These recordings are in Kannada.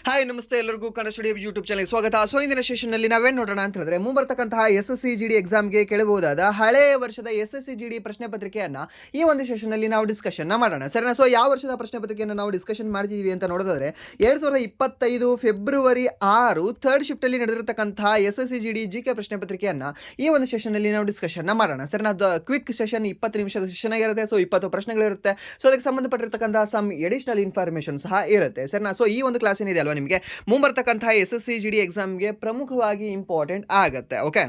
ಹಾಯ್ ನಮಸ್ತೆ ಎಲ್ಲರಿಗೂ ಕನ್ನಡ ಸ್ಟುಡಿಯೋ ಯೂಟ್ಯೂಬ್ ಚಾನಲ್ ಸ್ವಾಗತ. ಸೊ ಇಂದಿನ ಸೆಷನ್ನಲ್ಲಿ ನಾವೇನು ನೋಡೋಣ ಅಂತ ಹೇಳಿದ್ರೆ, ಮುಂಬರ್ತಕ್ಕಂತಹ SSC GD ಎಕ್ಸಾಮ್ಗೆ ಕೇಳಬಹುದಾದ ಹಳೆಯ ವರ್ಷದ SSC GD ಪ್ರಶ್ನೆ ಪತ್ರಿಕೆಯನ್ನ ಈ ಒಂದು ಸೆಷನ್ನಲ್ಲಿ ನಾವು ಡಿಸ್ಕಷನ್ ಮಾಡೋಣ, ಸರಿನಾ? ಸೊ ಯಾವ ವರ್ಷದ ಪ್ರಶ್ನೆ ಪತ್ರಿಕೆಯನ್ನು ನಾವು ಡಿಸ್ಕಷನ್ ಮಾಡ್ತಿದೀವಿ ಅಂತ ನೋಡೋದಾದ್ರೆ 2025 ಫೆಬ್ರವರಿ 6 ಥರ್ಡ್ ಶಿಫ್ಟಲ್ಲಿ ನಡೆದಿರತಕ್ಕಂತಹ SSC GD GK ಪ್ರಶ್ನೆ ಪತ್ರಿಕೆಯನ್ನ ಈ ಒಂದು ಸೆಷನ್ನಲ್ಲಿ ನಾವು ಡಿಸ್ಕಷನ್ ಮಾಡೋಣ, ಸರಿನಾ? ಕ್ವಿಕ್ ಸೆಷನ್ 20 ನಿಮಿಷದ ಸೆಷನ್ ಆಗಿರುತ್ತೆ. ಸೊ 20 ಪ್ರಶ್ನೆಗಳಿರುತ್ತೆ. ಸೊ ಅದಕ್ಕೆ ಸಂಬಂಧಪಟ್ಟಿರ್ತಕ್ಕಂತಹ ಸಮ್ ಎಡಿಷನಲ್ ಇನ್ಫಾರ್ಮೇಷನ್ ಸಹ ಇರುತ್ತೆ, ಸರಿನಾ? ಸೊ ಈ ಒಂದು ಕ್ಲಾಸ್ ಏನಿದೆ ಅಲ್ವಾ, ನಿಮಗೆ ಮುಂಬರ್ತಕ್ಕಂತಹ SSC GD ಎಕ್ಸಾಮ್ಗೆ ಪ್ರಮುಖವಾಗಿ ಇಂಪಾರ್ಟೆಂಟ್ ಆಗುತ್ತೆ. ಓಕೆ,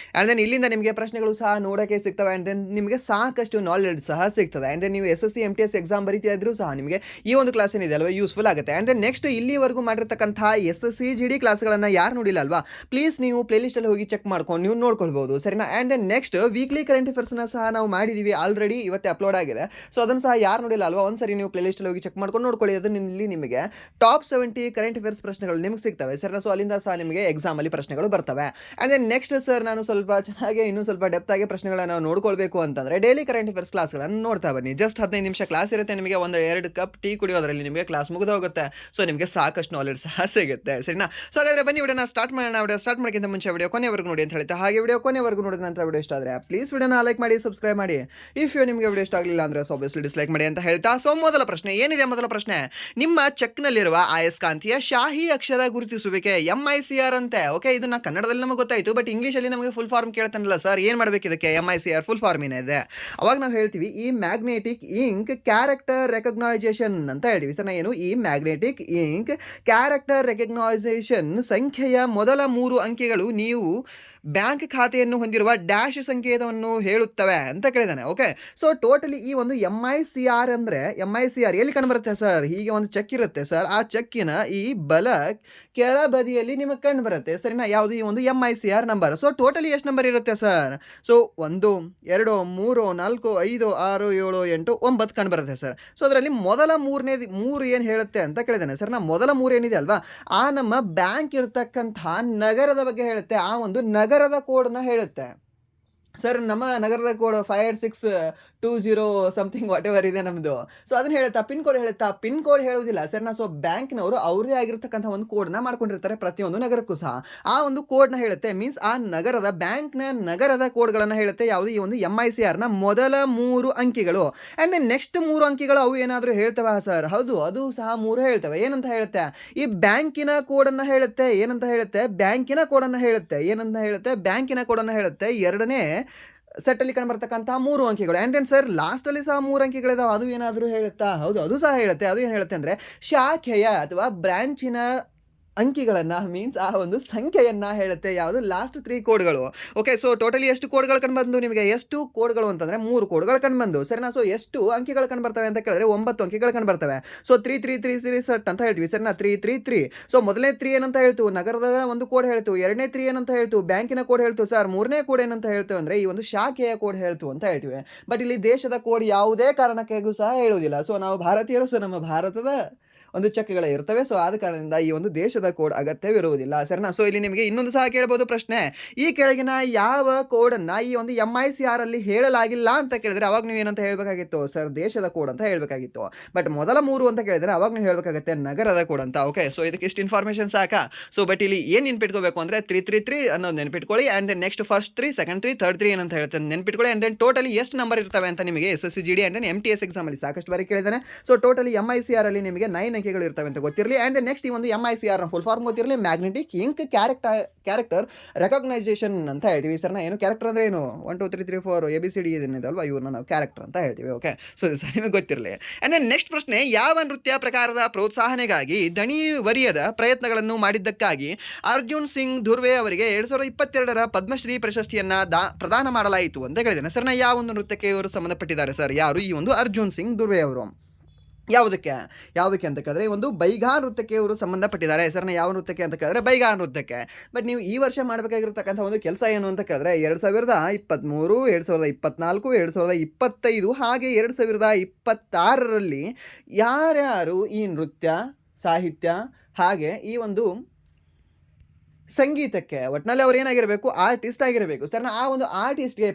ಆ್ಯಂಡ್ ದೆನ್ ಇಲ್ಲಿಂದ ನಿಮಗೆ ಪ್ರಶ್ನೆಗಳು ಸಹ ನೋಡೋಕ್ಕೆ ಸಿಗ್ತವೆ. ಆ್ಯಂಡ್ ದೆನ್ ನಿಮಗೆ ಸಾಕಷ್ಟು ನಾಲೆಡ್ಜ್ ಸಹ ಸಿಗ್ತದೆ. ಆ್ಯಂಡ್ ದೆನ್ ನೀವು SSC MTS ಎಕ್ಸಾಮ್ ಬರೀತಾ ಇದ್ರೂ ಸಹ ನಿಮಗೆ ಈ ಒಂದು ಕ್ಲಾಸ್ ಏನಿದೆ ಅಲ್ವಾ ಯೂಸ್ಫುಲ್ ಆಗುತ್ತೆ. ಆ್ಯಂಡ್ ದೆನ್ ನೆಕ್ಸ್ಟ್ ಇಲ್ಲಿವರೆಗೂ ಮಾಡಿರ್ತಕ್ಕಂತಹ SSC GD ಕ್ಲಾಸ್ಗಳನ್ನು ಯಾರು ನೋಡಿಲ್ಲ ಅಲ್ವಾ, ಪ್ಲೀಸ್ ನೀವು ಪ್ಲೇಲಿಸ್ಟಲ್ಲಿ ಹೋಗಿ ಚೆಕ್ ಮಾಡ್ಕೊಂಡು ನೀವು ನೋಡ್ಕೊಳ್ಬೋದು, ಸರಿನಾ? And then next weekly current ಅಫೇರ್ಸ್ನ ಸಹ ನಾವು ಮಾಡಿದ್ದೀವಿ, ಆಲ್ರೆಡಿ ಇವತ್ತೇ ಅಪ್ಲೋಡ್ ಆಗಿದೆ. ಸೊ ಅದನ್ನು ಸಹ ಯಾರು ನೋಡಿಲ್ಲ ಅಲ್ವಾ, ಒಂದ್ಸರಿ ನೀವು ಪ್ಲೇಲಿಸ್ಟಲ್ಲಿ ಹೋಗಿ ಚೆಕ್ ಮಾಡ್ಕೊಂಡು ನೋಡ್ಕೊಳ್ಳಿ. ಅದರಲ್ಲಿ ನಿಮಗೆ ಟಾಪ್ 70 ಕರೆಂಟ್ ಅಫೇರ್ಸ್ ಪ್ರಶ್ನೆಗಳು ನಿಮ್ಗೆ ಸಿಗ್ತವೆ, ಸರಿನಾ? ಸೊ ಅಲ್ಲಿಂದ ಸಹ ನಿಮಗೆ ಎಕ್ಸಾಮಲ್ಲಿ ಪ್ರಶ್ನೆಗಳು ಬರ್ತವೆ. ಆ್ಯಂಡ್ ದೆನ್ ನೆಕ್ಸ್ಟ್ ಸರ್ ನಾನು ಸ್ವಲ್ಪ ಚೆನ್ನಾಗಿ ಇನ್ನೂ ಸ್ವಲ್ಪ ಡೆಪ್ತ್ ಆಗಿ ಪ್ರಶ್ನೆಗಳನ್ನು ನಾವು ನೋಡ್ಕೊಳ್ಬೇಕು ಅಂತಂದ್ರೆ ಡೈಲಿ ಕರೆಂಟ್ ಅಫೇರ್ಸ್ ಕ್ಲಾಸ್ಗಳನ್ನು ನೋಡ್ತಾ ಬನ್ನಿ. ಜಸ್ಟ್ 15 ನಿಮಿಷ ಕ್ಲಾಸ್ ಇರುತ್ತೆ, ನಿಮಗೆ 1-2 ಕಪ್ ಟೀ ಕುಡಿಯೋದ್ರಲ್ಲಿ ನಿಮಗೆ ಕ್ಲಾಸ್ ಮುಗಿದು ಹೋಗುತ್ತೆ. ಸೊ ನಿಮಗೆ ಸಾಕಷ್ಟು ನಾಲೆಡ್ಜ್ ಸಹ ಸಿಗುತ್ತೆ, ಸರಿನಾ? ಸೊ ಹಾಗಾದ್ರೆ ಬನ್ನಿ ವಿಡಿಯೋನ ಸ್ಟಾರ್ಟ್ ಮಾಡೋಣ. ವಿಡಿಯೋ ಸ್ಟಾರ್ಟ್ ಮಾಡೋಕ್ಕಿಂತ ಮುಂಚೆ ವಿಡಿಯೋ ಕೊನೆವರೆಗೂ ನೋಡಿ ಅಂತ ಹೇಳ್ತಾ, ಹಾಗೆ ವಿಡಿಯೋ ಕೊನೆವರೆಗೂ ನೋಡಿದ ನಂತರ ವಿಡಿಯೋ ಇಷ್ಟ ಆದರೆ ಪ್ಲೀಸ್ ವಿಡಿಯೋನ ಲೈಕ್ ಮಾಡಿ, ಸಬ್ಸ್ಕ್ರೈಬ್ ಮಾಡಿ. ಇಫ್ ನಿಮಗೆ ವಿಡಿಯೋ ಇಷ್ಟ ಆಗಲಿಲ್ಲ ಅಂದ್ರೆ ಆಬ್ವಿಯಸ್ಲಿ ಡಿಸ್ಲೈಕ್ ಮಾಡಿ ಅಂತ ಹೇಳ್ತಾ, ಸೊ ಮೊದಲ ಪ್ರಶ್ನೆ ಏನಿದೆ? ಮೊದಲ ಪ್ರಶ್ನೆ, ನಿಮ್ಮ ಚೆಕ್ನಲ್ಲಿರುವ ಆಯಸ್ಕಾಂತೀಯ ಶಾಹಿ ಅಕ್ಷರ ಗುರುತಿಸುವಿಕೆ MICR ಅಂತೆ. ಓಕೆ, ಇದನ್ನ ಕನ್ನಡದಲ್ಲಿ ನಮಗೆ ಗೊತ್ತಾಯಿತು, ಬಟ್ ಇಂಗ್ಲೀಷಲ್ಲಿ ನಮಗೆ ಫುಲ್ ಫಾರ್ಮ್ ಕೇಳ್ತಾನಲ್ಲ ಸರ್, ಏನು ಮಾಡಬೇಕು ಇದಕ್ಕೆ? MICR ಫುಲ್ ಫಾರ್ಮ್ ಏನಿದೆ? ಅವಾಗ ನಾವು ಹೇಳ್ತೀವಿ ಈ ಮ್ಯಾಗ್ನೆಟಿಕ್ ಇಂಕ್ ಕ್ಯಾರೆಕ್ಟರ್ ರೆಕಗ್ನೈಸೇಷನ್ ಅಂತ ಹೇಳ್ತೀವಿ ಸರ್. ಏನು ಈ ಮ್ಯಾಗ್ನೆಟಿಕ್ ಇಂಕ್ ಕ್ಯಾರೆಕ್ಟರ್ ರೆಕಗ್ನೈಸೇಷನ್ ಸಂಖ್ಯೆಯ ಮೊದಲ 3 ಅಂಕೆಗಳು ನೀವು ಬ್ಯಾಂಕ್ ಖಾತೆಯನ್ನು ಹೊಂದಿರುವ ಡ್ಯಾಶ್ ಸಂಕೇತವನ್ನು ಹೇಳುತ್ತವೆ ಅಂತ ಕೇಳಿದಾನೆ. ಓಕೆ, ಸೊ ಟೋಟಲಿ ಈ ಒಂದು MICR ಅಂದರೆ MICR ಎಲ್ಲಿ ಕಂಡುಬರುತ್ತೆ ಸರ್? ಹೀಗೆ ಒಂದು ಚೆಕ್ ಇರುತ್ತೆ ಸರ್, ಆ ಚೆಕ್ಕಿನ ಈ ಬಲ ಕೆಳಬದಿಯಲ್ಲಿ ನಿಮಗೆ ಕಂಡು ಬರುತ್ತೆ, ಸರಿನಾ? ಯಾವುದು? ಈ ಒಂದು MICR ನಂಬರ್. ಸೊ ಟೋಟಲಿ ಎಷ್ಟು ನಂಬರ್ ಇರುತ್ತೆ ಸರ್? ಸೊ 1 2 3 4 5 6 7 8 9 ಕಂಡು ಬರುತ್ತೆ ಸರ್. ಸೊ ಅದರಲ್ಲಿ ಮೊದಲ 3 ಏನು ಹೇಳುತ್ತೆ ಅಂತ ಕೇಳಿದಾನೆ ಸರ್. ಮೊದಲ 3 ಏನಿದೆ ಅಲ್ವಾ, ಆ ನಮ್ಮ ಬ್ಯಾಂಕ್ ಇರತಕ್ಕಂತಹ ನಗರದ ಬಗ್ಗೆ ಹೇಳುತ್ತೆ, ಆ ಒಂದು ನಗರದ ಕೋಡ್ನ ಹೇಳುತ್ತೆ ಸರ್. ನಮ್ಮ ನಗರದ ಕೋಡ್ 58620 ಸಮಥಿಂಗ್ ವಾಟ್ ಎವರ್ ಇದೆ ನಮ್ಮದು. ಸೊ ಅದನ್ನು ಹೇಳುತ್ತಾ, ಪಿನ್ ಕೋಡ್ ಹೇಳುತ್ತಾ? ಪಿನ್ ಕೋಡ್ ಹೇಳುವುದಿಲ್ಲ ಸರ್. ಸೊ ಬ್ಯಾಂಕ್ನವರು ಅವ್ರದೇ ಆಗಿರ್ತಕ್ಕಂಥ ಒಂದು ಕೋಡ್ನ ಮಾಡ್ಕೊಂಡಿರ್ತಾರೆ ಪ್ರತಿಯೊಂದು ನಗರಕ್ಕೂ ಸಹ. ಆ ಒಂದು ಕೋಡ್ನ ಹೇಳುತ್ತೆ, ಮೀನ್ಸ್ ಆ ನಗರದ ಬ್ಯಾಂಕ್ನ ನಗರದ ಕೋಡ್ಗಳನ್ನು ಹೇಳುತ್ತೆ. ಯಾವುದು? ಈ ಒಂದು MICRನ ಮೊದಲ 3 ಅಂಕಿಗಳು. ಆ್ಯಂಡ್ ದೆನ್ ನೆಕ್ಸ್ಟ್ 3 ಅಂಕಿಗಳು ಅವು ಏನಾದರೂ ಹೇಳ್ತವೆ ಸರ್? ಹೌದು, ಅದು ಸಹ 3 ಹೇಳ್ತವೆ. ಏನಂತ ಹೇಳುತ್ತೆ? ಈ ಬ್ಯಾಂಕಿನ ಕೋಡನ್ನು ಹೇಳುತ್ತೆ. ಏನಂತ ಹೇಳುತ್ತೆ? ಬ್ಯಾಂಕಿನ ಕೋಡನ್ನು ಹೇಳುತ್ತೆ. ಏನಂತ ಹೇಳುತ್ತೆ? ಬ್ಯಾಂಕಿನ ಕೋಡನ್ನು ಹೇಳುತ್ತೆ. ಎರಡನೇ ಸೆಟ್ಟಲ್ಲಿ ಕಂಡುಬರ್ತಕ್ಕಂಥ 3 ಅಂಕಿಗಳು. ಆ್ಯಂಡ್ ದೆನ್ ಸರ್ ಲಾಸ್ಟಲ್ಲಿ ಸಹ 3 ಅಂಕಿಗಳಿದಾವೆ, ಅದು ಏನಾದರೂ ಹೇಳುತ್ತಾ? ಹೌದು, ಅದು ಸಹ ಹೇಳುತ್ತೆ. ಅದು ಏನು ಹೇಳುತ್ತೆ ಅಂದರೆ ಶಾಖೆಯ ಅಥವಾ ಬ್ರ್ಯಾಂಚಿನ ಅಂಕಿಗಳನ್ನು, ಮೀನ್ಸ್ ಆ ಒಂದು ಸಂಖ್ಯೆಯನ್ನು ಹೇಳುತ್ತೆ. ಯಾವುದು? ಲಾಸ್ಟ್ 3 ಕೋಡ್ಗಳು. ಓಕೆ, ಸೊ ಟೋಟಲಿ ಎಷ್ಟು ಕೋಡ್ಗಳು ಕಂಡುಬಂದು ನಿಮಗೆ? ಎಷ್ಟು ಕೋಡ್ಗಳು ಅಂತಂದರೆ 3 ಕೋಡ್ಗಳು ಕಂಡುಬಂದು, ಸರಿನಾ? ಸೊ ಎಷ್ಟು ಅಂಕಿಗಳು ಕಂಡುಬರ್ತವೆ ಅಂತ ಕೇಳಿದ್ರೆ 9 ಅಂಕಿಗಳು ಕಂಡುಬರ್ತವೆ. ಸೊ 3 ಸೆಟ್ ಅಂತ ಹೇಳ್ತೀವಿ, ಸರಿನಾ? 3 ಸೊ ಮೊದಲನೇ 3 ಏನಂತ ಹೇಳ್ತು? ನಗರದ ಒಂದು ಕೋಡ್ ಹೇಳ್ತು. ಎರಡನೇ 3 ಏನಂತ ಹೇಳ್ತು? ಬ್ಯಾಂಕಿನ ಕೋಡ್ ಹೇಳ್ತು ಸರ್. ಮೂರನೇ ಕೋಡ್ ಏನಂತ ಹೇಳ್ತೇವೆ ಅಂದರೆ ಈ ಒಂದು ಶಾಖೆಯ ಕೋಡ್ ಹೇಳ್ತು ಅಂತ ಹೇಳ್ತೀವಿ. ಬಟ್ ಇಲ್ಲಿ ದೇಶದ ಕೋಡ್ ಯಾವುದೇ ಕಾರಣಕ್ಕಾಗೂ ಸಹ ಹೇಳುವುದಿಲ್ಲ. ಸೊ ನಾವು ಭಾರತೀಯರು, ಸೊ ನಮ್ಮ ಭಾರತದ ಒಂದು ಚೆಕ್ಗಳೇ ಇರ್ತವೆ. ಸೊ ಆದ ಕಾರಣದಿಂದ ಈ ಒಂದು ದೇಶದ ಕೋಡ್ ಅಗತ್ಯವಿರುವುದಿಲ್ಲ, ಸರಿನಾ? ಸೊ ಇಲ್ಲಿ ನಿಮಗೆ ಇನ್ನೊಂದು ಸಹ ಕೇಳಬಹುದು ಪ್ರಶ್ನೆ, ಈ ಕೆಳಗಿನ ಯಾವ ಕೋಡನ್ನು ಈ ಒಂದು MICR ಅಲ್ಲಿ ಹೇಳಲಾಗಿಲ್ಲ ಅಂತ ಕೇಳಿದ್ರೆ ಅವಾಗ ನೀವು ಏನಂತ ಹೇಳಬೇಕಾಗಿತ್ತು ಸರ್? ದೇಶದ ಕೋಡ್ ಅಂತ ಹೇಳಬೇಕಾಗಿತ್ತು. ಬಟ್ ಮೊದಲ 3 ಅಂತ ಕೇಳಿದ್ರೆ ಅವಾಗ ನೀವು ಹೇಳಬೇಕಾಗುತ್ತೆ ನಗರದ ಕೋಡ್ ಅಂತ. ಓಕೆ, ಸೊ ಇದಕ್ಕೆ ಇಷ್ಟು ಇನ್ಫಾರ್ಮೇಷನ್ ಸಾಕಾ? ಸೊ ಬಟ್ ಇಲ್ಲಿ ಏನು ನೆನ್ಪಿಟ್ಕೋಬೇಕು ಅಂದರೆ 3 ಅನ್ನೋದು ನೆನ್ಪಿಟ್ಕೊಳ್ಳಿ. And then next first 3, second 3, third 3 ಏನಂತ ಹೇಳುತ್ತೆ ನೆನ್ಪಿಟ್ಕೊಳ್ಳಿ. ಆ್ಯಂಡ್ ದೆನ್ ಟೋಟಲಿ ಎಷ್ಟು ನಂಬರ್ ಇರ್ತವೆ ಅಂತ ನಿಮಗೆ SSC GD and then MTS ಎಕ್ಸಾಮಲ್ಲಿ ಸಾಕಷ್ಟು ಬಾರಿ ಕೇಳಿದ್ದಾನೆ. ಸೊ ಟೋಟಲಿ MICR ಅಲ್ಲಿ ನಿಮಗೆ 9 ಅಂಕಿಗಳು ಇರ್ತವೆ ಅಂತ ಗೊತ್ತಿರಲಿ. ಆ್ಯಂಡ್ ನೆಕ್ಸ್ಟ್ ಈ ಒಂದು MICR ಫುಲ್ ಫಾರ್ಮ್ ಗೊತ್ತಿರಲಿ, ಮ್ಯಾಗ್ನೆಟಿಕ್ ಇಂಕ್ ಕ್ಯಾರೆಕ್ಟರ್ ರೆಕಗ್ನೈಸೇಷನ್ ಅಂತ ಹೇಳ್ತೀವಿ ಸರ್. ಏನು ಕ್ಯಾರೆಕ್ಟರ್ ಅಂದರೆ ಏನು? 1 2 3 4 ABCD ಏನಿದೆ ಅಲ್ವಾ, ಇವ್ರನ್ನ ನಾವು ಕ್ಯಾರೆಕ್ಟರ್ ಅಂತ ಹೇಳ್ತೀವಿ. ಓಕೆ, ಸೊ ಸರ್ ನಿಮಗೆ ಗೊತ್ತಿರಲಿ. ಆ್ಯಂಡ್ ದೆನ್ ನೆಕ್ಸ್ಟ್ ಪ್ರಶ್ನೆ, ಯಾವ ನೃತ್ಯ ಪ್ರಕಾರದ ಪ್ರೋತ್ಸಾಹನೆಗಾಗಿ ದಣಿವರಿಯದ ಪ್ರಯತ್ನಗಳನ್ನು ಮಾಡಿದ್ದಕ್ಕಾಗಿ ಅರ್ಜುನ್ ಸಿಂಗ್ ಧುರ್ವೆ ಅವರಿಗೆ 2022ರ ಪದ್ಮಶ್ರೀ ಪ್ರಶಸ್ತಿಯನ್ನು ಪ್ರದಾನ ಮಾಡಲಾಯಿತು ಅಂತ ಹೇಳಿದ್ದೇನೆ ಸರ್. ಯಾವ ಒಂದು ನೃತ್ಯಕ್ಕೆ ಇವರು ಸಂಬಂಧಪಟ್ಟಿದ್ದಾರೆ ಸರ್? ಯಾರು? ಈ ಒಂದು ಅರ್ಜುನ್ ಸಿಂಗ್ ಧುರ್ವೆ ಅವರು. ಯಾವುದಕ್ಕೆ ಅಂತ ಕೇಳಿದ್ರೆ ಈ ಒಂದು ಬೈಗಾ ನೃತ್ಯಕ್ಕೆ ಇವರು ಸಂಬಂಧಪಟ್ಟಿದ್ದಾರೆ. ಹೆಸರನ್ನ ಯಾವ ನೃತ್ಯಕ್ಕೆ ಅಂತ ಕೇಳಿದ್ರೆ ಬೈಗಾ ನೃತ್ಯಕ್ಕೆ. ಬಟ್ ನೀವು ಈ ವರ್ಷ ಮಾಡಬೇಕಾಗಿರ್ತಕ್ಕಂಥ ಒಂದು ಕೆಲಸ ಏನು ಅಂತ ಕೇಳಿದ್ರೆ 2023, 2024, 2025 ಹಾಗೆ 2026ರಲ್ಲಿ ಯಾರ್ಯಾರು ಈ ನೃತ್ಯ, ಸಾಹಿತ್ಯ ಹಾಗೆ ಈ ಒಂದು ಸಂಗೀತಕ್ಕೆ ಒಟ್ಟಿನಲ್ಲಿ ಅವ್ರು ಏನಾಗಿರಬೇಕು, ಆರ್ಟಿಸ್ಟ್ ಆಗಿರಬೇಕು. ಸರ್ ಆ ಒಂದು ಆರ್ಟಿಸ್ಟ್ಗೆ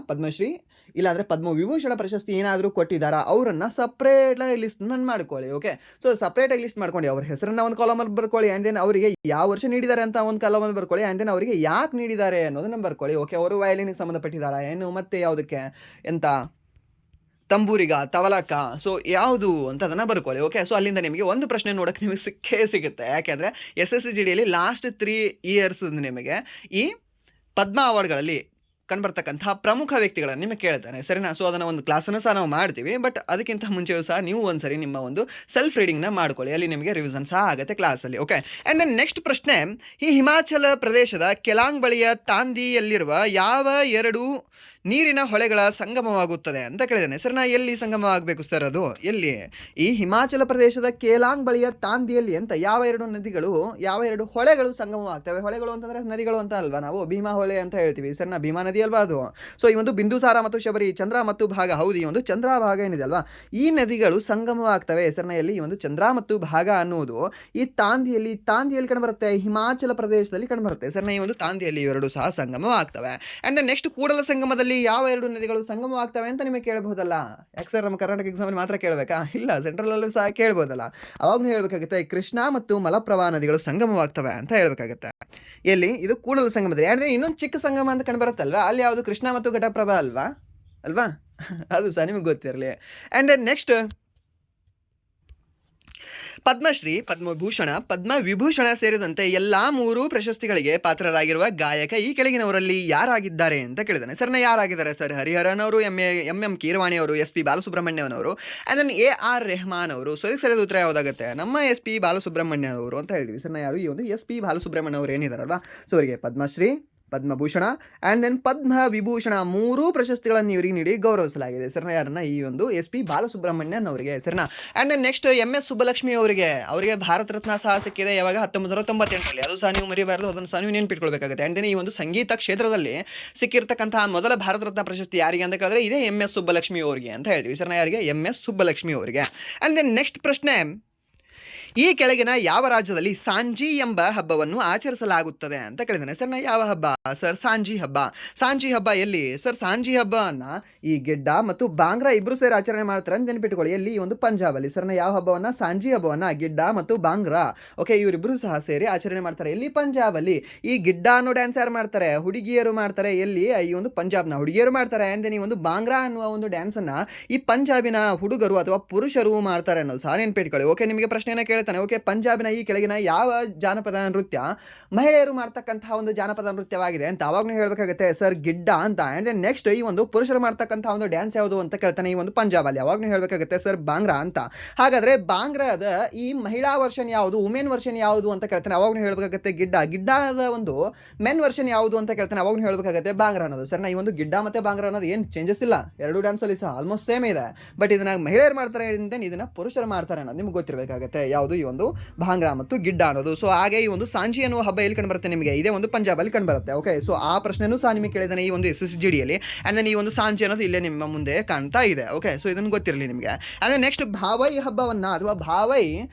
ಪದ್ಮಶ್ರೀ ಇಲ್ಲಾಂದರೆ ಪದ್ಮವಿಭೂಷಣ ಪ್ರಶಸ್ತಿ ಏನಾದರೂ ಕೊಟ್ಟಿದ್ದಾರಾ ಅವರನ್ನು ಸಪ್ರೇಟಾಗಿ ಲಿಸ್ಟ್ ಮಾಡ್ಕೊಳ್ಳಿ. ಓಕೆ, ಸೊ ಸಪ್ರೇಟಾಗಿ ಲಿಸ್ಟ್ ಮಾಡ್ಕೊಂಡು ಅವ್ರ ಹೆಸರನ್ನು ಒಂದು ಕಾಲಮಲ್ಲಿ ಬರ್ಕೊಳ್ಳಿ. ಆ್ಯಂಡ್ ದೆನ್ ಅವರಿಗೆ ಯಾವ ವರ್ಷ ನೀಡಿದ್ದಾರೆ ಅಂತ ಒಂದು ಕಾಲಮಲ್ಲಿ ಬರ್ಕೊಳ್ಳಿ. ಆ್ಯಂಡ್ ದೆನ್ ಅವರಿಗೆ ಯಾಕೆ ನೀಡಿದ್ದಾರೆ ಅನ್ನೋದನ್ನು ಬರ್ಕೊಳ್ಳಿ. ಓಕೆ, ಅವರು ವಯಲಿನಿಗೆ ಸಂಬಂಧಪಟ್ಟಿದ್ದಾರಾ ಏನು, ಮತ್ತೆ ಯಾವುದಕ್ಕೆ ಎಂತ ತಂಬೂರಿಗ, ತವಲಕ, ಸೊ ಯಾವುದು ಅಂತ ಅದನ್ನು ಬರ್ಕೊಳ್ಳಿ. ಓಕೆ, ಸೊ ಅಲ್ಲಿಂದ ನಿಮಗೆ ಒಂದು ಪ್ರಶ್ನೆ ನೋಡೋಕ್ಕೆ ನಿಮಗೆ ಸಿಗುತ್ತೆ. ಯಾಕೆಂದರೆ SSCGDಯಲ್ಲಿ ಲಾಸ್ಟ್ 3 ಇಯರ್ಸ್ ನಿಮಗೆ ಈ ಪದ್ಮ ಅವಾರ್ಡ್ಗಳಲ್ಲಿ ಕಂಡುಬರ್ತಕ್ಕಂಥ ಪ್ರಮುಖ ವ್ಯಕ್ತಿಗಳನ್ನು ನಿಮಗೆ ಕೇಳ್ತಾನೆ, ಸರಿನಾ. ಸೊ ಅದನ್ನು ಒಂದು ಕ್ಲಾಸನ್ನು ಸಹ ನಾವು ಮಾಡ್ತೀವಿ. ಬಟ್ ಅದಕ್ಕಿಂತ ಮುಂಚೆಯೂ ಸಹ ನೀವು ಒಂದ್ಸರಿ ನಿಮ್ಮ ಒಂದು ಸೆಲ್ಫ್ ರೀಡಿಂಗ್ನ ಮಾಡ್ಕೊಳ್ಳಿ, ಅಲ್ಲಿ ನಿಮಗೆ ರಿವಿಷನ್ ಸಹ ಆಗುತ್ತೆ ಕ್ಲಾಸಲ್ಲಿ. ಓಕೆ, ಆ್ಯಂಡ್ ದೆನ್ ನೆಕ್ಸ್ಟ್ ಪ್ರಶ್ನೆ, ಈ ಹಿಮಾಚಲ ಪ್ರದೇಶದ ಕೆಲಾಂಗ್ ಬಳಿಯ ತಾಂದಿಯಲ್ಲಿರುವ ಯಾವ 2 ನೀರಿನ ಹೊಳೆಗಳ ಸಂಗಮವಾಗುತ್ತದೆ ಅಂತ ಕೇಳಿದ್ದಾನೆ. ಸರ್ ಎಲ್ಲಿ ಸಂಗಮವಾಗಬೇಕು ಸರ್, ಅದು ಎಲ್ಲಿ? ಈ ಹಿಮಾಚಲ ಪ್ರದೇಶದ ಕೇಲಾಂಗ್ ಬಳಿಯ ತಾಂದಿಯಲ್ಲಿ ಅಂತ ಯಾವ 2 ನದಿಗಳು, ಯಾವ 2 ಹೊಳೆಗಳು ಸಂಗಮವಾಗ್ತವೆ. ಹೊಳೆಗಳು ಅಂತಂದರೆ ನದಿಗಳು ಅಂತ ಅಲ್ವಾ, ನಾವು ಭೀಮಾ ಹೊಳೆ ಅಂತ ಹೇಳ್ತೀವಿ. ಸರ್ ಭೀಮಾ ನದಿ ಅಲ್ವಾ ಅದು. ಸೊ ಈ ಒಂದು ಬಿಂದುಸಾರ ಮತ್ತು ಶಬರಿ, ಚಂದ್ರ ಮತ್ತು ಭಾಗ, ಹೌದು ಈ ಒಂದು ಚಂದ್ರ ಭಾಗ ಏನಿದೆ ಅಲ್ವಾ, ಈ ನದಿಗಳು ಸಂಗಮವಾಗ್ತವೆ. ಸರ್ನಲ್ಲಿ ಈ ಒಂದು ಚಂದ್ರ ಮತ್ತು ಭಾಗ ಅನ್ನೋದು ಈ ತಾಂದಿಯಲ್ಲಿ ಕಂಡುಬರುತ್ತೆ, ಹಿಮಾಚಲ ಪ್ರದೇಶದಲ್ಲಿ ಕಂಡುಬರುತ್ತೆ. ಸರ್ ಈ ಒಂದು ತಾಂದಿಯಲ್ಲಿ ಇವೆರಡು ಸಹ ಸಂಗಮವಾಗ್ತವೆ. ಆ್ಯಂಡ್ ನೆಕ್ಸ್ಟ್ ಕೂಡಲ ಸಂಗಮದಲ್ಲಿ ಯಾವ 2 ನದಿಗಳು ಸಂಗಮವಾಗ್ತವೆ ಅಂತ ನಿಮಗೆ ಕೇಳಬಹುದಲ್ಲ. ಯಾಕೆ ಸರ್ ನಮ್ಮ ಕರ್ನಾಟಕ ಎಕ್ಸಾಮಲ್ಲಿ ಮಾತ್ರ ಕೇಳಬೇಕಾ? ಇಲ್ಲ, ಸೆಂಟ್ರಲಲ್ಲೂ ಸಹ ಕೇಳ್ಬೋದಲ್ಲ. ಅವಾಗೂ ಹೇಳ್ಬೇಕಾಗುತ್ತೆ ಕೃಷ್ಣ ಮತ್ತು ಮಲಪ್ರಭಾ ನದಿಗಳು ಸಂಗಮವಾಗ್ತವೆ ಅಂತ ಹೇಳ್ಬೇಕಾಗುತ್ತೆ. ಎಲ್ಲಿ? ಇದು ಕೂಡಲ ಸಂಗಮದಲ್ಲಿ. ಅಂದರೆ ಇನ್ನೊಂದು ಚಿಕ್ಕ ಸಂಗಮ ಅಂತ ಕಂಡುಬರುತ್ತಲ್ವಾ, ಅಲ್ಲಿ ಯಾವುದು ಕೃಷ್ಣ ಮತ್ತು ಘಟಪ್ರಭಾ ಅಲ್ವಾ ಅದು ಸಹ ನಿಮಗೆ ಗೊತ್ತಿರಲಿ. ಆ್ಯಂಡ್ ನೆಕ್ಸ್ಟ್ ಪದ್ಮಶ್ರೀ, ಪದ್ಮವಿಭೂಷಣ ಸೇರಿದಂತೆ ಎಲ್ಲ 3 ಪ್ರಶಸ್ತಿಗಳಿಗೆ ಪಾತ್ರರಾಗಿರುವ ಗಾಯಕ ಈ ಕೆಳಗಿನವರಲ್ಲಿ ಯಾರಾಗಿದ್ದಾರೆ ಅಂತ ಕೇಳಿದಾನೆ. ಸರ್ನ ಯಾರಾಗಿದ್ದಾರೆ ಸರ್? ಹರಿಹರನ್ ಅವರು, ಎಂ ಕೀರವಾಣಿ ಅವರು, SP ಬಾಲಸುಬ್ರಹ್ಮಣ್ಯಂ ಅವರು, ಆ್ಯಂಡ್ ದೆನ್ AR ರೆಹಮಾನ್ ಅವರು. ಸೊ ಇದಕ್ಕೆ ಸರಿಯಾದ ಉತ್ತರ ಯಾವುದಾಗುತ್ತೆ? ನಮ್ಮ SP ಬಾಲಸುಬ್ರಹ್ಮಣ್ಯ ಅವರು ಅಂತ ಹೇಳ್ತೀವಿ. ಸರ್ನ ಯಾರು? ಈ ಒಂದು SP ಬಾಲಸುಬ್ರಹ್ಮಣ್ಯ ಅವರು ಏನಿದಾರಲ್ವಾ, ಸೊ ಅವರಿಗೆ ಪದ್ಮಶ್ರೀ, ಪದ್ಮಭೂಷಣ ಆ್ಯಂಡ್ ದೆನ್ ಪದ್ಮವಿಭೂಷಣ 3 ಪ್ರಶಸ್ತಿಗಳನ್ನು ಇವರಿಗೆ ನೀಡಿ ಗೌರವಿಸಲಾಗಿದೆ. ಸರ್ನ ಯಾರನ್ನ? ಈ ಒಂದು SP ಬಾಲಸುಬ್ರಹ್ಮಣ್ಯನ್ ಅವರಿಗೆ. ಸರ್ನ and then next MS Subbulakshmi ಅವರಿಗೆ ಭಾರತ ರತ್ನ ಸಹ ಸಿಕ್ಕಿದೆ. ಯಾವಾಗ? 1998ರಲ್ಲಿ. ಅದು ಸಹ ನೀವು ಮರಿಬಾರ್ದು, ಅದನ್ನು ಸಹ ನೀವು ನೆನ್ಪಿಟ್ಕೊಳ್ಬೇಕಾಗುತ್ತೆ. ಆ್ಯಂಡ್ ದೆನ್ ಈ ಒಂದು ಸಂಗೀತ ಕ್ಷೇತ್ರದಲ್ಲಿ ಸಿಕ್ಕಿರ್ತಕ್ಕಂತಹ ಮೊದಲ ಭಾರತ ರತ್ನ ಪ್ರಶಸ್ತಿ ಯಾರಿಗೆ ಅಂತ ಕೇಳಿದ್ರೆ ಇದೇ MS ಸುಬ್ಬಲಕ್ಷ್ಮಿ ಅವರಿಗೆ ಅಂತ ಹೇಳ್ತೀವಿ. ಸರ್ನ ಯಾರಿಗೆ? MS ಸುಬ್ಬಲಕ್ಷ್ಮಿ ಅವರಿಗೆ. ಆ್ಯಂಡ್ ದೆನ್ ನೆಕ್ಸ್ಟ್ ಪ್ರಶ್ನೆ, ಈ ಕೆಳಗಿನ ಯಾವ ರಾಜ್ಯದಲ್ಲಿ ಸಾಂಜಿ ಎಂಬ ಹಬ್ಬವನ್ನು ಆಚರಿಸಲಾಗುತ್ತದೆ ಅಂತ ಕೇಳಿದ್ದಾನೆ. ಸರ್ ಯಾವ ಹಬ್ಬ ಸರ್? ಸಾಂಜಿ ಹಬ್ಬ ಎಲ್ಲಿ ಸರ್? ಸಾಂಜಿ ಹಬ್ಬವನ್ನು ಈ ಗಿಡ್ಡ ಮತ್ತು ಬಾಂಗ್ರಾ ಇಬ್ಬರು ಸೇರಿ ಆಚರಣೆ ಮಾಡ್ತಾರೆ ಅಂತ ನೆನಪಿಟ್ಕೊಳ್ಳಿ. ಎಲ್ಲಿ? ಈ ಒಂದು ಪಂಜಾಬಲ್ಲಿ. ಸರ್ನ ಯಾವ ಹಬ್ಬವನ್ನು? ಸಾಂಜಿ ಹಬ್ಬವನ್ನು ಗಿಡ್ಡ ಮತ್ತು ಬಾಂಗ್ರಾ, ಓಕೆ, ಇವರಿಬ್ಬರು ಸಹ ಸೇರಿ ಆಚರಣೆ ಮಾಡ್ತಾರೆ. ಎಲ್ಲಿ? ಪಂಜಾಬಲ್ಲಿ. ಈ ಗಿಡ್ಡ ಅನ್ನೋ ಡ್ಯಾನ್ಸ್ ಯಾರು ಮಾಡ್ತಾರೆ? ಹುಡುಗಿಯರು ಮಾಡ್ತಾರೆ. ಎಲ್ಲಿ? ಈ ಒಂದು ಪಂಜಾಬ್ನ ಹುಡುಗಿಯರು ಮಾಡ್ತಾರೆ. ಆ್ಯಂಡ್ ದೆನ್ ಈ ಒಂದು ಬಾಂಗ್ರಾ ಅನ್ನುವ ಒಂದು ಡ್ಯಾನ್ಸನ್ನು ಈ ಪಂಜಾಬಿನ ಹುಡುಗರು ಅಥವಾ ಪುರುಷರು ಮಾಡ್ತಾರೆ ಅನ್ನೋದು ಸಹ ನೆನಪಿಟ್ಕೊಳ್ಳಿ. ಓಕೆ, ನಿಮಗೆ ಪ್ರಶ್ನೆಯನ್ನು ಕೇಳ್ತಾನೆ. ಓಕೆ, ಪಂಜಾಬಿನ ಈ ಕೆಳಗಿನ ಯಾವ ಜಾನಪದ ನೃತ್ಯ ಮಹಿಳೆಯರು ಮಾಡ್ತಕ್ಕಂತಹ ಒಂದು ಜಾನಪದ ನೃತ್ಯವಾಗಿದೆ ಅಂತ ಅವಾಗಲೂ ಹೇಳಬೇಕಾಗುತ್ತೆ ಸರ್ ಗಿಡ್ಡ ಅಂತ. ಆ್ಯಂಡ್ ದೆನ್ ನೆಕ್ಸ್ಟ್ ಈ ಒಂದು ಪುರುಷರು ಮಾಡ್ತಕ್ಕಂಥ ಒಂದು ಡ್ಯಾನ್ಸ್ ಯಾವುದು ಅಂತ ಕೇಳ್ತಾನೆ ಈ ಒಂದು ಪಂಜಾಬಲ್ಲಿ. ಅವಾಗಲೂ ಹೇಳಬೇಕಾಗುತ್ತೆ ಸರ್ ಬಾಂಗ್ರಾ ಅಂತ. ಹಾಗಾದರೆ ಬಾಂಗ್ರಾದ ಈ ಮಹಿಳಾ ವರ್ಷನ್ ಯಾವುದು, ವುಮೆನ್ ವರ್ಷನ್ ಯಾವುದು ಅಂತ ಕೇಳ್ತಾನೆ. ಅವಾಗಲೂ ಹೇಳಬೇಕಾಗುತ್ತೆ ಗಿಡ್ಡದ ಒಂದು ಮೆನ್ ವರ್ಷನ್ ಯಾವುದು ಅಂತ ಕೇಳ್ತಾನೆ. ಅವಾಗಲೂ ಹೇಳಬೇಕಾಗುತ್ತೆ ಬಾಂಗ್ರಾ ಅನ್ನೋದು. ಸರ್ ಈ ಒಂದು ಗಿಡ್ಡ ಮತ್ತು ಬಾಂಗ್ರಾ ಅನ್ನೋದು ಏನು ಚೇಂಜಸ್ ಇಲ್ಲ, ಎರಡು ಡ್ಯಾನ್ಸಲ್ಲಿ ಸಹ ಆಲ್ಮೋಸ್ಟ್ ಸೇಮ್ ಇದೆ. ಬಟ್ ಇದನ್ನ ಮಹಿಳೆಯರು ಮಾಡ್ತಾರೆ, ಇದನ್ನ ಪುರುಷರು ಮಾಡ್ತಾರೆ ಅನ್ನೋದು ನಿಮ್ಗೆ ಗೊತ್ತಿರಬೇಕಾಗುತ್ತೆ. ಯಾವುದು? ಈ ಒಂದು ಭಾಂಗ್ರಾ ಮತ್ತು ಗಿಡ್ಡ ಅನ್ನೋದು. ಸೊ ಹಾಗೆ ಈ ಒಂದು ಸಾಂಜಿ ಅನ್ನುವ ಹಬ್ಬ ಎಲ್ಲಿ ಕಂಡುಬರುತ್ತೆ ನಿಮಗೆ? ಇದೇ ಒಂದು ಪಂಜಾಬಲ್ಲಿ ಕಂಡುಬರುತ್ತೆ. ಓಕೆ, ಸೊ ಆ ಪ್ರಶ್ನೆನೂ ಸಹ ನಿಮಗೆ ಕೇಳಿದಾನೆ ಈ ಒಂದು SSGDಯಲ್ಲಿ. ಆ್ಯಂಡ್ ದೆನ್ ಈ ಒಂದು ಸಾಂಜಿ ಅನ್ನೋದು ಇಲ್ಲೇ ನಿಮ್ಮ ಮುಂದೆ ಕಾಣ್ತಾ ಇದೆ. ಓಕೆ, ಸೊ ಇದನ್ನು ಗೊತ್ತಿರಲಿ ನಿಮಗೆ. ಆ್ಯಂಡ್ ನೆಕ್ಸ್ಟ್ ಭಾವೈ ಹಬ್ಬವನ್ನು ಅಥವಾ ಭಾವೈ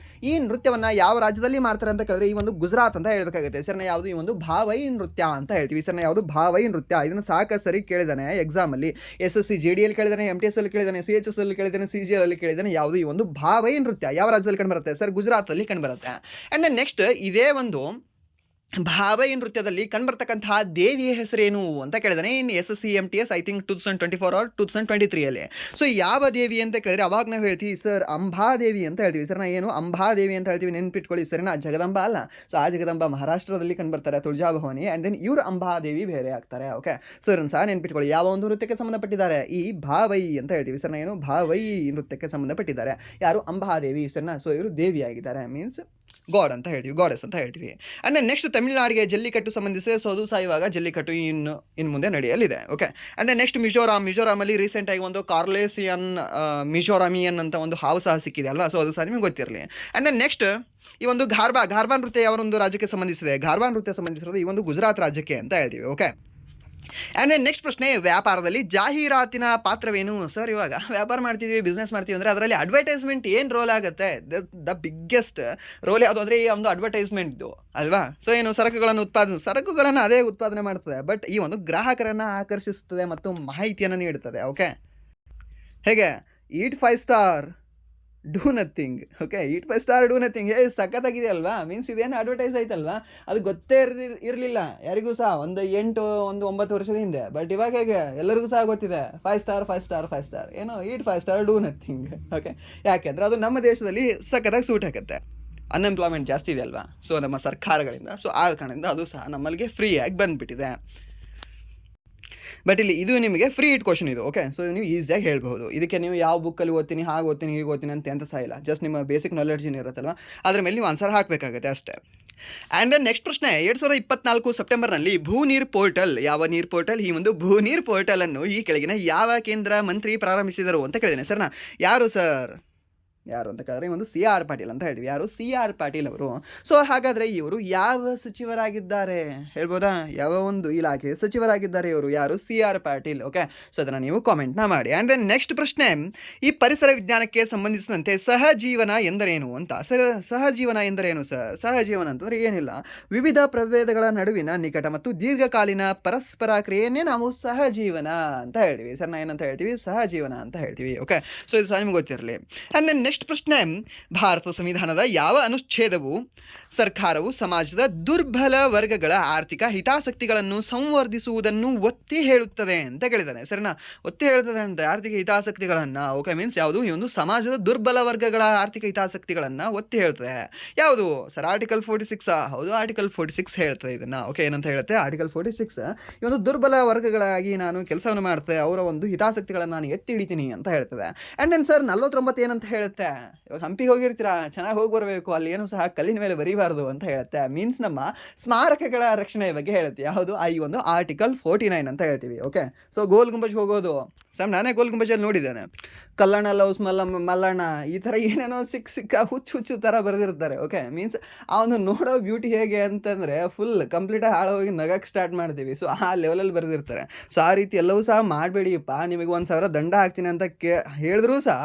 ಈ ನೃತ್ಯವನ್ನು ಯಾವ ರಾಜ್ಯದಲ್ಲಿ ಮಾಡ್ತಾರೆ ಅಂತ ಕೇಳಿದ್ರೆ ಈ ಒಂದು ಗುಜರಾತ್ ಅಂತ ಹೇಳಬೇಕಾಗುತ್ತೆ. ಸರ್ನ ಯಾವುದು? ಈ ಒಂದು ಭಾವೈ ನೃತ್ಯ ಅಂತ ಹೇಳ್ತೀವಿ. ಸರ್ನ ಯಾವುದು? ಭಾವೈ ನೃತ್ಯ. ಇದನ್ನು ಸಾಕಷ್ಟು ಸರಿ ಕೇಳಿದಾನೆ ಎಕ್ಸಾಮಲ್ಲಿ. SSCGDಯಲ್ಲಿ ಕೇಳಿದಾನೆ, MTS ಅಲ್ಲಿ ಕೇಳಿದಾನೆ, CHS ಅಲ್ಲಿ ಕೇಳಿದಾನೆ, CGL ಅಲ್ಲಿ ಕೇಳಿದಾನೆ. ಯಾವುದು? ಈ ಒಂದು ಭಾವೈ ನೃತ್ಯ ಯಾವ ರಾಜ್ಯದಲ್ಲಿ ಕಂಡುಬರುತ್ತೆ ಸರ್? ಗುಜರಾತಲ್ಲಿ ಕಂಡುಬರುತ್ತೆ. ಆ್ಯಂಡ್ ದೆನ್ ನೆಕ್ಸ್ಟ್ ಇದೇ ಒಂದು ಭಾವೈ ನೃತ್ಯದಲ್ಲಿ ಕಂಡುಬರ್ತಕ್ಕಂತಹ ದೇವಿಯ ಹೆಸರೇನು ಅಂತ ಕೇಳಿದಾನೆ ಇನ್ನು SSC MTS I think 2024 or 2023ಅಲ್ಲಿ. ಸೊ ಯಾವ ದೇವಿ ಅಂತ ಕೇಳಿದ್ರೆ ಅವಾಗ ನಾವು ಹೇಳ್ತೀವಿ ಸರ್ ಅಂಬಾದೇವಿ ಅಂತ ಹೇಳ್ತೀವಿ. ಸರ್ ಏನು ಅಂಬಾದೇವಿ ಅಂತ ಹೇಳ್ತೀವಿ, ನೆನ್ಪಿಟ್ಕೊಳ್ಳಿ. ಸರಿನಾ? ಜಗದಂಬ ಅಲ್ಲ. ಸೊ ಆ ಜಗದಂಬ ಮಹಾರಾಷ್ಟ್ರದಲ್ಲಿ ಕಂಡುಬರ್ತಾರೆ, ತುಳಜಾಭವಾನಿ. ಆ್ಯಂಡ್ ದೆನ್ ಇವರು ಅಂಬಾದೇವಿ ಬೇರೆ ಆಗ್ತಾರೆ. ಓಕೆ, ಸೊ ಇದನ್ನು ಸಹ ನೆನ್ಪಿಟ್ಕೊಳ್ಳಿ. ಯಾವ ಒಂದು ನೃತ್ಯಕ್ಕೆ ಸಂಬಂಧಪಟ್ಟಿದ್ದಾರೆ? ಈ ಭಾವೈ ಅಂತ ಹೇಳ್ತೀವಿ. ಸರ್ ಏನು? ಭಾವೈ ನೃತ್ಯಕ್ಕೆ ಸಂಬಂಧಪಟ್ಟಿದ್ದಾರೆ. ಯಾರು? ಅಂಬಾದೇವಿ. ಸರಿನಾ? ಸೊ ಇವರು ದೇವಿಯಾಗಿದ್ದಾರೆ, ಮೀನ್ಸ್ ಗಾಡ್ ಅಂತ ಹೇಳ್ತೀವಿ, ಗಾಡೆಸ್ ಅಂತ ಹೇಳ್ತೀವಿ. ಆ್ಯಂಡ್ ನೆಕ್ಸ್ಟ್ ತಮಿಳುನಾಡಿಗೆ ಜಲ್ಲಿಕಟ್ಟು ಸಂಬಂಧಿಸಿ. ಸೊ ಅದು ಸಹ ಇವಾಗ ಜಲ್ಲಿಕಟ್ಟು ಇನ್ನು ಮುಂದೆ ನಡೆಯಲಿದೆ. ಓಕೆ, ಆ್ಯಂಡ್ ನೆಕ್ಸ್ಟ್ ಮಿಜೋರಾಮಲ್ಲಿ ರೀಸೆಂಟಾಗಿ ಒಂದು ಕಾರ್ಲೇಸಿಯನ್ ಮಿಜೋರಾಮಿಯನ್ ಅಂತ ಒಂದು ಹಾವು ಸಹ ಸಿಕ್ಕಿದೆ ಅಲ್ವಾ. ಸೊ ಅದು ಸಹ ನಿಮಗೆ ಗೊತ್ತಿರಲಿ. ಆ್ಯಂಡ್ ದೆನ್ ನೆಕ್ಸ್ಟ್ ಈ ಒಂದು ಘಾರ್ಬಾ ನೃತ್ಯ ಯಾವ ಒಂದು ರಾಜ್ಯಕ್ಕೆ ಸಂಬಂಧಿಸಿದೆ? ಘಾರ್ಬಾ ನೃತ್ಯ ಸಂಬಂಧಿಸಿರೋದು ಈ ಒಂದು ಗುಜರಾತ್ ರಾಜ್ಯಕ್ಕೆ ಅಂತ ಹೇಳ್ತೀವಿ. ಓಕೆ, ಆ್ಯಂಡ್ ದೆನ್ ನೆಕ್ಸ್ಟ್ ಪ್ರಶ್ನೆ, ವ್ಯಾಪಾರದಲ್ಲಿ ಜಾಹೀರಾತಿನ ಪಾತ್ರವೇನು? ಸರ್, ಇವಾಗ ವ್ಯಾಪಾರ ಮಾಡ್ತಿದ್ದೀವಿ, ಬಿಸ್ನೆಸ್ ಮಾಡ್ತೀವಿ ಅಂದರೆ ಅದರಲ್ಲಿ ಅಡ್ವರ್ಟೈಸ್ಮೆಂಟ್ ಏನು ರೋಲ್ ಆಗುತ್ತೆ? ದ ಬಿಗ್ಗೆಸ್ಟ್ ರೋಲ್ ಯಾವುದು ಅಂದರೆ ಈ ಒಂದು ಅಡ್ವರ್ಟೈಸ್ಮೆಂಟ್ದು ಅಲ್ವಾ? ಸೊ ಏನು ಸರಕುಗಳನ್ನು ಅದೇ ಉತ್ಪಾದನೆ ಮಾಡ್ತದೆ, ಬಟ್ ಈ ಒಂದು ಗ್ರಾಹಕರನ್ನು ಆಕರ್ಷಿಸ್ತದೆ ಮತ್ತು ಮಾಹಿತಿಯನ್ನು ನೀಡುತ್ತದೆ. ಓಕೆ, ಹೇಗೆ eat 5 star do nothing. Okay, eat 5 star do nothing. ಸಖತ್ತಾಗಿದೆ ಅಲ್ವಾ? ಮೀನ್ಸ್ ಇದೇನು ಅಡ್ವರ್ಟೈಸ್ ಆಯ್ತಲ್ವಾ? ಅದು ಗೊತ್ತೇ ಇರಲಿಲ್ಲ ಯಾರಿಗೂ ಸಹ ಒಂದು 9 ವರ್ಷದ ಹಿಂದೆ. ಬಟ್ ಇವಾಗ ಹೇಗೆ ಎಲ್ಲರಿಗೂ ಸಹ ಗೊತ್ತಿದೆ 5 ಸ್ಟಾರ್ 5 ಸ್ಟಾರ್ 5 ಸ್ಟಾರ್, ಏನೋ ಈಟ್ 5 ಸ್ಟಾರ್ ಡೂ ನಥಿಂಗ್. ಓಕೆ, ಯಾಕೆಂದರೆ ಅದು ನಮ್ಮ ದೇಶದಲ್ಲಿ ಸಖತ್ತಾಗಿ ಸೂಟ್ ಆಗುತ್ತೆ. ಅನ್ಎಂಪ್ಲಾಯ್ಮೆಂಟ್ ಜಾಸ್ತಿ ಇದೆ ಅಲ್ವಾ? ಸೊ ನಮ್ಮ ಸರ್ಕಾರಗಳಿಂದ, ಸೊ ಆ ಕಾರಣದಿಂದ ಅದು ಸಹ ನಮ್ಮಲ್ಲಿಗೆ ಫ್ರೀಯಾಗಿ ಬಂದುಬಿಟ್ಟಿದೆ. ಬಟ್ ಇಲ್ಲಿ ಇದು ನಿಮಗೆ ಫ್ರೀ ಇಟ್ ಕ್ವಶನ್ ಇದು. ಓಕೆ, ಸೊ ನೀವು ಈಸಿಯಾಗಿ ಹೇಳ್ಬೋದು. ಇದಕ್ಕೆ ನೀವು ಯಾವ ಬುಕ್ಕಲ್ಲಿ ಓದ್ತೀನಿ, ಹಾಗೆ ಓದ್ತೀನಿ, ಹೀಗೆ ಓದ್ತೀನಿ ಅಂತ ಸಹ ಇಲ್ಲ. ಜಸ್ಟ್ ನಿಮ್ಮ ಬೇಸಿಕ್ ನಾಲೆಡ್ಜ್ ಏನಿರುತ್ತಲ್ವ ಅದ್ರ ಮೇಲೆ ನೀವು ಆನ್ಸರ್ ಹಾಕಬೇಕಾಗುತ್ತೆ ಅಷ್ಟೇ. ಆ್ಯಂಡ್ ದೆನ್ ನೆಕ್ಸ್ಟ್ ಪ್ರಶ್ನೆ, 2024 ಸೆಪ್ಟೆಂಬರ್ನಲ್ಲಿ ಭೂನೀರ್ ಪೋರ್ಟಲ್, ಯಾವ ನೀರ್ ಪೋರ್ಟಲ್? ಈ ಒಂದು ಭೂನೀರ್ ಪೋರ್ಟಲನ್ನು ಈ ಕೆಳಗಿನ ಯಾವ ಕೇಂದ್ರ ಮಂತ್ರಿ ಪ್ರಾರಂಭಿಸಿದರು ಅಂತ ಕೇಳಿದ್ದೇನೆ. ಸರ್ನಾ, ಯಾರು ಸರ್? ಯಾರು ಅಂತ ಕೇಳಿದ್ರೆ ಈ ಒಂದು CR ಪಾಟೀಲ್ ಅಂತ ಹೇಳ್ತೀವಿ. ಯಾರು? CR ಪಾಟೀಲ್ ಅವರು. ಸೊ ಹಾಗಾದರೆ ಇವರು ಯಾವ ಸಚಿವರಾಗಿದ್ದಾರೆ ಹೇಳ್ಬೋದಾ? ಯಾವ ಒಂದು ಇಲಾಖೆ ಸಚಿವರಾಗಿದ್ದಾರೆ ಇವರು? ಯಾರು? CR ಪಾಟೀಲ್. ಓಕೆ, ಸೊ ಅದನ್ನು ನೀವು ಕಾಮೆಂಟ್ನ ಮಾಡಿ. ಆ್ಯಂಡ್ ದೆನ್ ನೆಕ್ಸ್ಟ್ ಪ್ರಶ್ನೆ, ಈ ಪರಿಸರ ವಿಜ್ಞಾನಕ್ಕೆ ಸಂಬಂಧಿಸಿದಂತೆ ಸಹಜೀವನ ಎಂದರೇನು ಅಂತ. ಸಹಜೀವನ ಎಂದರೇನು ಸರ್? ಸಹಜೀವನ ಅಂತಂದರೆ ಏನಿಲ್ಲ, ವಿವಿಧ ಪ್ರಭೇದಗಳ ನಡುವಿನ ನಿಕಟ ಮತ್ತು ದೀರ್ಘಕಾಲೀನ ಪರಸ್ಪರ ಕ್ರಿಯೆಯನ್ನೇ ನಾವು ಸಹಜೀವನ ಅಂತ ಹೇಳ್ತೀವಿ. ಸರ್, ನಾವು ಏನಂತ ಹೇಳ್ತೀವಿ? ಸಹಜೀವನ ಅಂತ ಹೇಳ್ತೀವಿ. ಓಕೆ, ಸೊ ಇದು ಸಹ ನಿಮ್ಗೆ ಗೊತ್ತಿರಲಿ. ಆ್ಯಂಡ್ ದೆನ್ ನೆಕ್ಸ್ಟ್ ಪ್ರಶ್ನೆ, ಭಾರತ ಸಂವಿಧಾನದ ಯಾವ ಅನುಚ್ಛೇದವು ಸರ್ಕಾರವು ಸಮಾಜದ ದುರ್ಬಲ ವರ್ಗಗಳ ಆರ್ಥಿಕ ಹಿತಾಸಕ್ತಿಗಳನ್ನು ಸಂವರ್ಧಿಸುವುದನ್ನು ಒತ್ತಿ ಹೇಳುತ್ತದೆ ಅಂತ ಕೇಳಿದ್ದಾನೆ. ಸರಿನಾ? ಒತ್ತಿ ಹೇಳುತ್ತದೆ ಅಂತ ಆರ್ಥಿಕ ಹಿತಾಸಕ್ತಿಗಳನ್ನು. ಓಕೆ, ಮೀನ್ಸ್ ಯಾವುದು? ಈ ಒಂದು ಸಮಾಜದ ದುರ್ಬಲ ವರ್ಗಗಳ ಆರ್ಥಿಕ ಹಿತಾಸಕ್ತಿಗಳನ್ನು ಒತ್ತಿ ಹೇಳ್ತದೆ. ಯಾವುದು ಸರ್? ಆರ್ಟಿಕಲ್ 46. ಹೌದು, ಆರ್ಟಿಕಲ್ 46 ಹೇಳ್ತದೆ ಇದನ್ನು. ಓಕೆ, ಏನಂತ ಹೇಳುತ್ತೆ? ಆರ್ಟಿಕಲ್ 46 ಈ ಒಂದು ದುರ್ಬಲ ವರ್ಗಗಳಾಗಿ ನಾನು ಕೆಲಸವನ್ನು ಮಾಡ್ತೇವೆ, ಅವರ ಒಂದು ಹಿತಾಸಕ್ತಿಗಳನ್ನು ನಾನು ಎತ್ತಿ ಹಿಡಿತೀನಿ ಅಂತ ಹೇಳ್ತದೆ. ಆ್ಯಂಡ್ ದೆನ್ ಸರ್ 49 ಏನಂತ ಹೇಳುತ್ತೆ? ಇವಾಗ ಹಂಪಿಗೆ ಹೋಗಿರ್ತೀರಾ, ಚೆನ್ನಾಗಿ ಹೋಗಿ ಬರಬೇಕು, ಅಲ್ಲಿ ಏನು ಸಹ ಕಲ್ಲಿನ ಮೇಲೆ ಬರೀಬಾರ್ದು ಅಂತ ಹೇಳುತ್ತೆ. ಮೀನ್ಸ್ ನಮ್ಮ ಸ್ಮಾರಕಗಳ ರಕ್ಷಣೆಯ ಬಗ್ಗೆ ಹೇಳುತ್ತೆ. ಯಾವುದು? ಈ ಒಂದು ಆರ್ಟಿಕಲ್ 49 ಅಂತ ಹೇಳ್ತೀವಿ. ಓಕೆ, ಸೊ ಗೋಲ್ ಗುಂಬಜ್ ಹೋಗೋದು, ಸರ್ ನಾನೇ ಗೋಲ್ ಗುಂಬಜಲ್ಲಿ ನೋಡಿದ್ದೇನೆ. ಕಲ್ಲಣ್ಣ ಲವ್ಸ್ ಮಲ್ಲಣ್ಣ ಈ ಥರ ಏನೇನೋ ಸಿಕ್ಕ ಹುಚ್ಚು ಥರ ಬರೆದಿರ್ತಾರೆ. ಓಕೆ, ಮೀನ್ಸ್ ಆ ಒಂದು ನೋಡೋ ಬ್ಯೂಟಿ ಹೇಗೆ ಅಂತಂದರೆ ಫುಲ್ ಕಂಪ್ಲೀಟಾಗಿ ಹಾಳೋಗಿ ನಗಕ್ಕೆ ಸ್ಟಾರ್ಟ್ ಮಾಡ್ತೀವಿ. ಸೊ ಆ ಲೆವೆಲಲ್ಲಿ ಬರೆದಿರ್ತಾರೆ. ಸೊ ಆ ರೀತಿ ಎಲ್ಲವೂ ಸಹ ಮಾಡಬೇಡಿಯಪ್ಪ, ನಿಮಗೆ 1,000 ದಂಡ ಹಾಕ್ತೀನಿ ಅಂತ ಹೇಳಿದ್ರೂ ಸಹ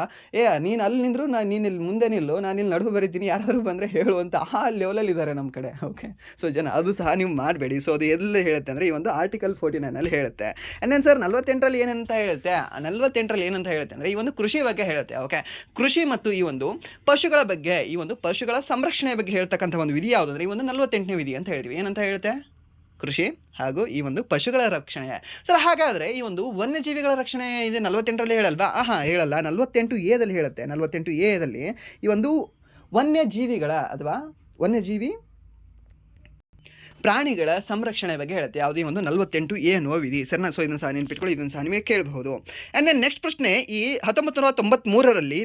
ನೀನು ಅಲ್ಲಿ ನಿಂದ್ರು, ನೀನು ಇಲ್ಲಿ ಮುಂದೆ ನಿಲ್ಲು, ನಾನು ಇಲ್ಲಿ ನಡುವೆ ಬರೀತೀನಿ, ಯಾರಾದರೂ ಬಂದರೆ ಹೇಳುವಂಥ ಆ ಲೆವೆಲಲ್ಲಿ ಇದ್ದಾರೆ ನಮ್ಮ ಕಡೆ. ಓಕೆ, ಸೊ ಜನ ಅದು ಸಹ ನೀವು ಮಾಡಬೇಡಿ. ಸೊ ಅದು ಎಲ್ಲಿ ಹೇಳುತ್ತೆ ಅಂದರೆ ಈ ಒಂದು ಆರ್ಟಿಕಲ್ 49 ಹೇಳುತ್ತೆ. ಆ್ಯಂಡ್ ದೆನ್ ಸರ್ 48ರಲ್ಲಿ ಏನಂತ ಹೇಳುತ್ತೆ? 48ರಲ್ಲಿ ಏನಂತ ಹೇಳುತ್ತೆ ಅಂದರೆ ಈ ಒಂದು ಕೃಷಿ ಬಗ್ಗೆ ಹೇಳುತ್ತೆ. ಓಕೆ, ಕೃಷಿ ಮತ್ತು ಈ ಒಂದು ಪಶುಗಳ ಬಗ್ಗೆ, ಈ ಒಂದು ಪಶುಗಳ ಸಂರಕ್ಷಣೆ ಬಗ್ಗೆ ಹೇಳ್ತಕ್ಕಂಥ ಒಂದು ವಿಧಿ ಯಾವುದು ಅಂದರೆ ಈ ಒಂದು 48ನೇ ವಿಧಿ ಅಂತ ಹೇಳ್ತೀವಿ. ಏನಂತ ಹೇಳುತ್ತೆ? ಕೃಷಿ ಹಾಗೂ ಈ ಒಂದು ಪಶುಗಳ ರಕ್ಷಣೆ. ಸರ್ ಹಾಗಾದರೆ ಈ ಒಂದು ವನ್ಯಜೀವಿಗಳ ರಕ್ಷಣೆ ಇದೆ 48ರಲ್ಲಿ ಹೇಳಲ್ವಾ? ಹೇಳಲ್ಲ, 48A ಹೇಳುತ್ತೆ. 48A ಈ ಒಂದು ವನ್ಯಜೀವಿಗಳ ಅಥವಾ ವನ್ಯಜೀವಿ ಪ್ರಾಣಿಗಳ ಸಂರಕ್ಷಣೆ ಬಗ್ಗೆ ಹೇಳುತ್ತೆ. ಯಾವುದೇ ಒಂದು 48A ಅನ್ನುವ ವಿಧಿ. ಸರಿನಾ? ಸೊ ಇದನ್ನು ಸಹ ನೆನ್ಪಿಟ್ಕೊಳ್ಳಿ, ಇದನ್ನು ಸಹ ನಿಮಗೆ ಕೇಳಬಹುದು. ಆ್ಯಂಡ್ ದೆನ್ ನೆಕ್ಸ್ಟ್ ಪ್ರಶ್ನೆ, ಈ 1993ರಲ್ಲಿ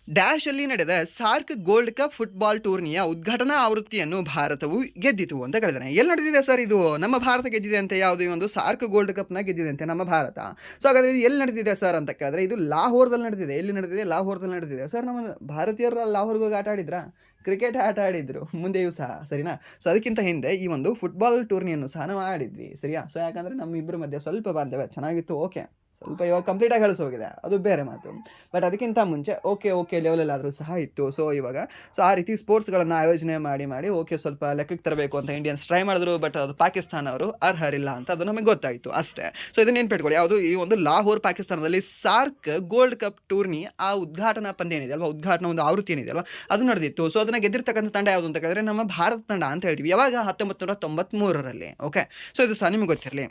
ಡ್ಯಾಶಲ್ಲಿ ನಡೆದ ಸಾರ್ಕ್ ಗೋಲ್ಡ್ ಕಪ್ ಫುಟ್ಬಾಲ್ ಟೂರ್ನಿಯ ಉದ್ಘಾಟನಾ ಆವೃತ್ತಿಯನ್ನು ಭಾರತವು ಗೆದ್ದಿತು ಅಂತ ಕೇಳಿದಾನೆ. ಎಲ್ಲಿ ನಡೆದಿದೆ ಸರ್ ಇದು? ನಮ್ಮ ಭಾರತ ಗೆದ್ದಿದೆ ಅಂತೆ. ಯಾವುದೇ ಒಂದು ಸಾರ್ಕ್ ಗೋಲ್ಡ್ ಕಪ್ನ ಗೆದ್ದಿದೆ ಅಂತೆ ನಮ್ಮ ಭಾರತ. ಸೊ ಹಾಗಾದರೆ ಇದು ಎಲ್ಲಿ ನಡೆದಿದೆ ಸರ್ ಅಂತ ಕೇಳಿದ್ರೆ ಇದು ಲಾಹೋರ್ದಲ್ಲಿ ನಡೆದಿದೆ. ಎಲ್ಲಿ ನಡೆದಿದೆ? ಲಾಹೋರ್ದಲ್ಲಿ ನಡೆದಿದೆ. ಸರ್ ನಮ್ಮ ಭಾರತೀಯರು ಲಾಹೋರ್ಗೆ ಹೋಗಿ ಆಟ ಆಡಿದ್ರಾ? ಕ್ರಿಕೆಟ್ ಆಟ ಆಡಿದ್ರು ಮುಂದೆಯೂ ಸಹ. ಸರಿನಾ? ಸೊ ಅದಕ್ಕಿಂತ ಹಿಂದೆ ಈ ಒಂದು ಫುಟ್ಬಾಲ್ ಟೂರ್ನಿಯನ್ನು ಸಹ ನಾವು ಆಡಿದ್ವಿ. ಸರಿಯಾ? ಸೊ ಯಾಕಂದರೆ ನಮ್ಮ ಇಬ್ಬರ ಮಧ್ಯೆ ಸ್ವಲ್ಪ ಬಾಂಧವ್ಯ ಚೆನ್ನಾಗಿತ್ತು. ಓಕೆ, ಸ್ವಲ್ಪ ಇವಾಗ ಕಂಪ್ಲೀಟಾಗಿ ಹೋಗಿದೆ, ಅದು ಬೇರೆ ಮಾತು. ಬಟ್ ಅದಕ್ಕಿಂತ ಮುಂಚೆ ಓಕೆ ಲೆವೆಲಲ್ಲಾದರೂ ಸಹ ಇತ್ತು. ಸೊ ಇವಾಗ ಆ ರೀತಿ ಸ್ಪೋರ್ಟ್ಸ್ಗಳನ್ನು ಆಯೋಜನೆ ಮಾಡಿ ಓಕೆ ಸ್ವಲ್ಪ ಲೆಕ್ಕಕ್ಕೆ ತರಬೇಕು ಅಂತ ಇಂಡಿಯನ್ಸ್ ಟ್ರೈ ಮಾಡಿದ್ರು. ಬಟ್ ಅದು ಪಾಕಿಸ್ತಾನ ಅವರು ಅರ್ಹರಿಲ್ಲ ಅಂತ ಅದು ನಮಗೆ ಗೊತ್ತಾಯಿತು ಅಷ್ಟೇ. ಸೊ ಇದನ್ನ ನೆನ್ಪಿಟ್ಕೊಳ್ಳಿ. ಯಾವುದು? ಈ ಒಂದು ಲಾಹೋರ್ ಪಾಕಿಸ್ತಾನದಲ್ಲಿ ಸಾರ್ಕ್ ಗೋಲ್ಡ್ ಕಪ್ ಟೂರ್ನಿ ಆ ಉದ್ಘಾಟನಾ ಪಂದ್ಯ ಏನಿದೆ ಅಲ್ವಾ, ಉದ್ಘಾಟನಾ ಒಂದು ಆವೃತ್ತಿ ಏನಿದೆ ಅಲ್ವಾ, ಅದು ನಡೆದಿತ್ತು. ಸೊ ಅದನ್ನು ಗೆದ್ದಿರ್ತಕ್ಕಂಥ ತಂಡ ಯಾವುದು ಅಂತ ಕೇಳಿದ್ರೆ ನಮ್ಮ ಭಾರತ ತಂಡ ಅಂತ ಹೇಳ್ತೀವಿ. ಯಾವಾಗ? 1993ರಲ್ಲಿ. ಓಕೆ, ಸೊ ಇದು ಸಹ ನಿಮಗೆ ಗೊತ್ತಿರಲಿ.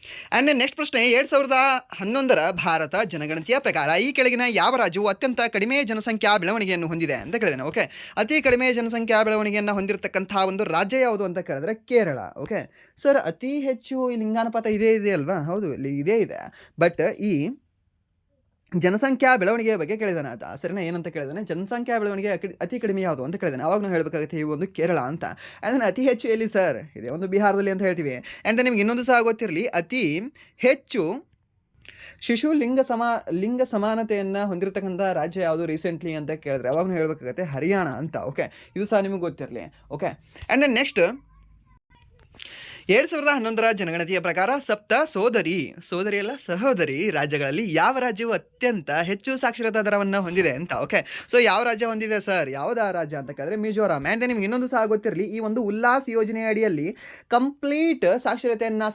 ಆ್ಯಂಡ್ ದೆನ್ ನೆಕ್ಸ್ಟ್ ಪ್ರಶ್ನೆ, 2011ರ ಭಾರತ ಜನಗಣತಿಯ ಪ್ರಕಾರ ಈ ಕೆಳಗಿನ ಯಾವ ರಾಜ್ಯವು ಅತ್ಯಂತ ಕಡಿಮೆ ಜನಸಂಖ್ಯಾ ಬೆಳವಣಿಗೆಯನ್ನು ಹೊಂದಿದೆ ಅಂತ ಕೇಳಿದಾನೆ. ಓಕೆ, ಅತಿ ಕಡಿಮೆ ಜನಸಂಖ್ಯಾ ಬೆಳವಣಿಗೆಯನ್ನು ಹೊಂದಿರತಕ್ಕಂಥ ಒಂದು ರಾಜ್ಯ ಯಾವುದು ಅಂತ ಕೇಳಿದ್ರೆ ಕೇರಳ. ಓಕೆ, ಸರ್ ಅತಿ ಹೆಚ್ಚು ಲಿಂಗಾನುಪಾತ ಇದೆ ಅಲ್ವಾ? ಹೌದು, ಇಲ್ಲಿ ಇದೆ. ಬಟ್ ಈ ಜನಸಂಖ್ಯಾ ಬೆಳವಣಿಗೆಯ ಬಗ್ಗೆ ಕೇಳಿದಾನೆ ಆತ. ಸರಿನಾ? ಏನಂತ ಕೇಳಿದಾನೆ? ಜನಸಂಖ್ಯಾ ಬೆಳವಣಿಗೆ ಅತಿ ಕಡಿಮೆ ಯಾವುದು ಅಂತ ಕೇಳಿದಾನೆ. ಅವಾಗ ನಾವು ಹೇಳಬೇಕಾಗುತ್ತೆ ಈ ಒಂದು ಕೇರಳ ಅಂತ. ಆ್ಯಂಡ್ ಅತಿ ಹೆಚ್ಚು ಎಲ್ಲಿ ಸರ್? ಇದೇ ಒಂದು ಬಿಹಾರದಲ್ಲಿ ಅಂತ ಹೇಳ್ತೀವಿ. ಆ್ಯಂಡ್ ನಿಮ್ಗೆ ಇನ್ನೊಂದು ಸಹ ಗೊತ್ತಿರಲಿ, ಅತಿ ಹೆಚ್ಚು ಶಿಶು ಲಿಂಗ ಸಮಾನತೆಯನ್ನು ಹೊಂದಿರತಕ್ಕಂಥ ರಾಜ್ಯ ಯಾವುದು ರೀಸೆಂಟ್ಲಿ ಅಂತ ಕೇಳಿದ್ರೆ ಅವಾಗ ನಾವು ಹೇಳಬೇಕಾಗುತ್ತೆ ಹರಿಯಾಣ ಅಂತ. ಓಕೆ, ಇದು ಸಹ ನಿಮಗೆ ಗೊತ್ತಿರಲಿ. ಓಕೆ, ಆ್ಯಂಡ್ ದೆನ್ ನೆಕ್ಸ್ಟ್, 2011ರ ಜನಗಣತಿಯ ಪ್ರಕಾರ ಸಪ್ತ ಸೋದರಿ ಅಲ್ಲ ಸಹೋದರಿ ರಾಜ್ಯಗಳಲ್ಲಿ ಯಾವ ರಾಜ್ಯವು ಅತ್ಯಂತ ಹೆಚ್ಚು ಸಾಕ್ಷರತಾ ದರವನ್ನು ಹೊಂದಿದೆ ಅಂತ. ಓಕೆ, ಸೊ ಯಾವ ರಾಜ್ಯ ಹೊಂದಿದೆ ಸರ್, ಯಾವುದಾ ರಾಜ್ಯ ಅಂತ ಕೇಳಿದ್ರೆ ಮಿಜೋರಾಂ. ಆ್ಯಂಡ್ ನಿಮ್ಗೆ ಇನ್ನೊಂದು ಸಹ ಗೊತ್ತಿರಲಿ, ಈ ಒಂದು ಉಲ್ಲಾಸ್ ಯೋಜನೆ ಅಡಿಯಲ್ಲಿ ಕಂಪ್ಲೀಟ್ ಸಾಕ್ಷರತೆಯನ್ನು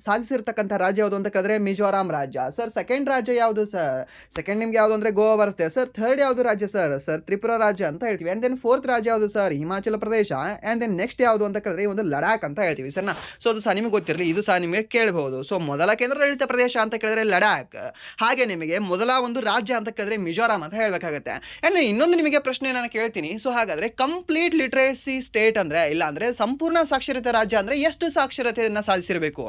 ಸಾಧಿಸಿರ್ತಕ್ಕಂಥ ರಾಜ್ಯ ಯಾವುದು ಅಂತ ಕೇಳಿದ್ರೆ ಮಿಜೋರಾಂ ರಾಜ್ಯ. ಸರ್ ಸೆಕೆಂಡ್ ರಾಜ್ಯ ಯಾವುದು ಸರ್, ಸೆಕೆಂಡ್ ನಿಮ್ಗೆ ಯಾವುದು ಅಂದರೆ ಗೋವಾ ಬರುತ್ತೆ. ಸರ್ ಥರ್ಡ್ ಯಾವುದು ರಾಜ್ಯ ಸರ್, ತ್ರಿಪುರಾ ರಾಜ್ಯ ಅಂತ ಹೇಳ್ತೀವಿ. ಆ್ಯಂಡ್ ದೆನ್ ಫೋರ್ತ್ ರಾಜ್ಯ ಯಾವುದು sir, Himachal Pradesh. And then next ಯಾವುದು ಅಂತ ಕೇಳಿದ್ರೆ ಒಂದು ಲಡಾಖ್ ಅಂತ ಹೇಳ್ತೀವಿ ಸರ್ನ. ಸೊ ಅದು ಸಹ ನಿಮಗೆ ಗೊತ್ತಿರಲಿ, ಇದು ಸಹ ನಿಮಗೆ ಕೇಳಬಹುದು. ಸೊ ಮೊದಲ ಕೇಂದ್ರಾಡಳಿತ ಪ್ರದೇಶ ಅಂತ ಕೇಳಿದ್ರೆ ಲಡಾಖ್, ಹಾಗೆ ನಿಮಗೆ ಮೊದಲ ಒಂದು ರಾಜ್ಯ ಅಂತ ಕೇಳಿದ್ರೆ ಮಿಜೋರಾಂ ಅಂತ ಹೇಳಬೇಕಾಗುತ್ತೆ. ಆ್ಯಂಡ್ ಇನ್ನೊಂದು ನಿಮಗೆ ಪ್ರಶ್ನೆ ನಾನು ಕೇಳ್ತೀನಿ. ಸೊ ಹಾಗಾದರೆ ಕಂಪ್ಲೀಟ್ ಲಿಟ್ರೇಸಿ ಸ್ಟೇಟ್ ಅಂದರೆ, ಇಲ್ಲ ಅಂದರೆ ಸಂಪೂರ್ಣ ಸಾಕ್ಷರತೆ ರಾಜ್ಯ ಅಂದರೆ ಎಷ್ಟು ಸಾಕ್ಷರತೆಯನ್ನು ಸಾಧಿಸಿರಬೇಕು?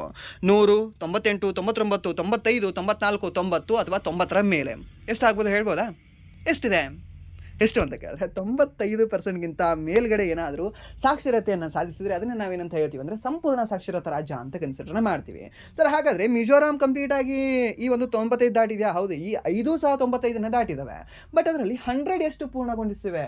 100, 98, 99, 95, 94, 90 ಅಥವಾ 90ರ ಮೇಲೆ ಎಷ್ಟಾಗ್ಬೋದು ಹೇಳ್ಬೋದಾ? ಎಷ್ಟಿದೆ? ಎಷ್ಟು ಅಂತ ಕೇಳಿದ್ರೆ 95%ಗಿಂತ ಮೇಲ್ಗಡೆ ಏನಾದರೂ ಸಾಕ್ಷರತೆಯನ್ನು ಸಾಧಿಸಿದರೆ ಅದನ್ನು ನಾವೇನಂತ ಹೇಳ್ತೀವಿ ಅಂದರೆ ಸಂಪೂರ್ಣ ಸಾಕ್ಷರತಾ ರಾಜ್ಯ ಅಂತ ಕನ್ಸಿಡರ್ ಮಾಡ್ತೀವಿ. ಸರ್ ಹಾಗಾದರೆ ಮಿಜೋರಾಂ ಕಂಪ್ಲೀಟಾಗಿ ಈ ಒಂದು 95 ದಾಟಿದೆಯಾ? ಹೌದು, ಈ 5 ಸಹ 95ನ್ನು ದಾಟಿದ್ದಾವೆ. ಬಟ್ ಅದರಲ್ಲಿ 100 ಎಷ್ಟು ಪೂರ್ಣಗೊಂಡಿಸಿವೆ?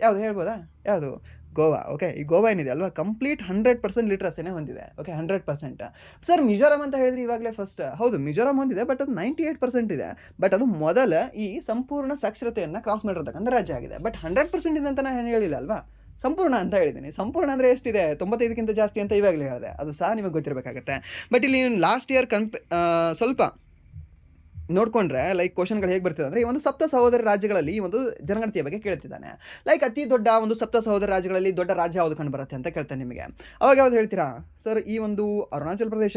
ಯಾವುದು ಹೇಳ್ಬೋದಾ? ಯಾವುದು? ಗೋವಾ. ಓಕೆ, ಈ ಗೋವಾ ಏನಿದೆ ಅಲ್ವಾ, ಕಂಪ್ಲೀಟ್ 100% ಲಿಟ್ರಸಿನೇ ಹೊಂದಿದೆ. ಓಕೆ, 100%. ಸರ್ ಮಿಜೋರಾಂ ಅಂತ ಹೇಳಿದ್ರೆ ಇವಾಗಲೇ ಫಸ್ಟ್, ಹೌದು ಮಿಜೋರಾಂ ಹೊಂದಿದೆ, ಬಟ್ ಅದು 98% ಇದೆ. ಬಟ್ ಅದು ಮೊದಲ ಈ ಸಂಪೂರ್ಣ ಸಾಕ್ಷರತೆಯನ್ನು ಕ್ರಾಸ್ ಮಾಡಿರ್ತಕ್ಕಂಥ ರಾಜ್ಯ ಆಗಿದೆ. ಬಟ್ 100% ಇದೆ ಅಂತ ನಾನು ಹೇಳಿಲ್ಲ ಅಲ್ವಾ, ಸಂಪೂರ್ಣ ಅಂತ ಹೇಳಿದ್ದೀನಿ. ಸಂಪೂರ್ಣ ಅಂದರೆ ಎಷ್ಟಿದೆ? 95ಕ್ಕಿಂತ ಜಾಸ್ತಿ ಅಂತ ಇವಾಗಲೇ ಹೇಳಿದೆ, ಅದು ಸಹ ನಿಮಗೆ ಗೊತ್ತಿರಬೇಕಾಗತ್ತೆ. ಬಟ್ ಇಲ್ಲಿ ಲಾಸ್ಟ್ ಇಯರ್ ಸ್ವಲ್ಪ ನೋಡಿಕೊಂಡ್ರೆ ಲೈಕ್ ಕ್ವಶನ್ಗಳು ಹೇಗೆ ಬರ್ತಿದೆ ಅಂದರೆ, ಈ ಒಂದು ಸಪ್ತ ಸಹೋದರ ರಾಜ್ಯಗಳಲ್ಲಿ ಈ ಒಂದು ಜನಗಣತಿಯ ಬಗ್ಗೆ ಕೇಳ್ತಿದ್ದಾನೆ. ಲೈಕ್ ಅತಿ ದೊಡ್ಡ ಒಂದು ಸಪ್ತ ಸಹೋದರ ರಾಜ್ಯಗಳಲ್ಲಿ ದೊಡ್ಡ ರಾಜ್ಯ ಯಾವುದು ಕಂಡು ಬರುತ್ತೆ ಅಂತ ಕೇಳ್ತಾನೆ ನಿಮಗೆ. ಅವಾಗ ಯಾವ್ದು ಹೇಳ್ತೀರಾ ಸರ್? ಈ ಒಂದು Arunachal Pradesh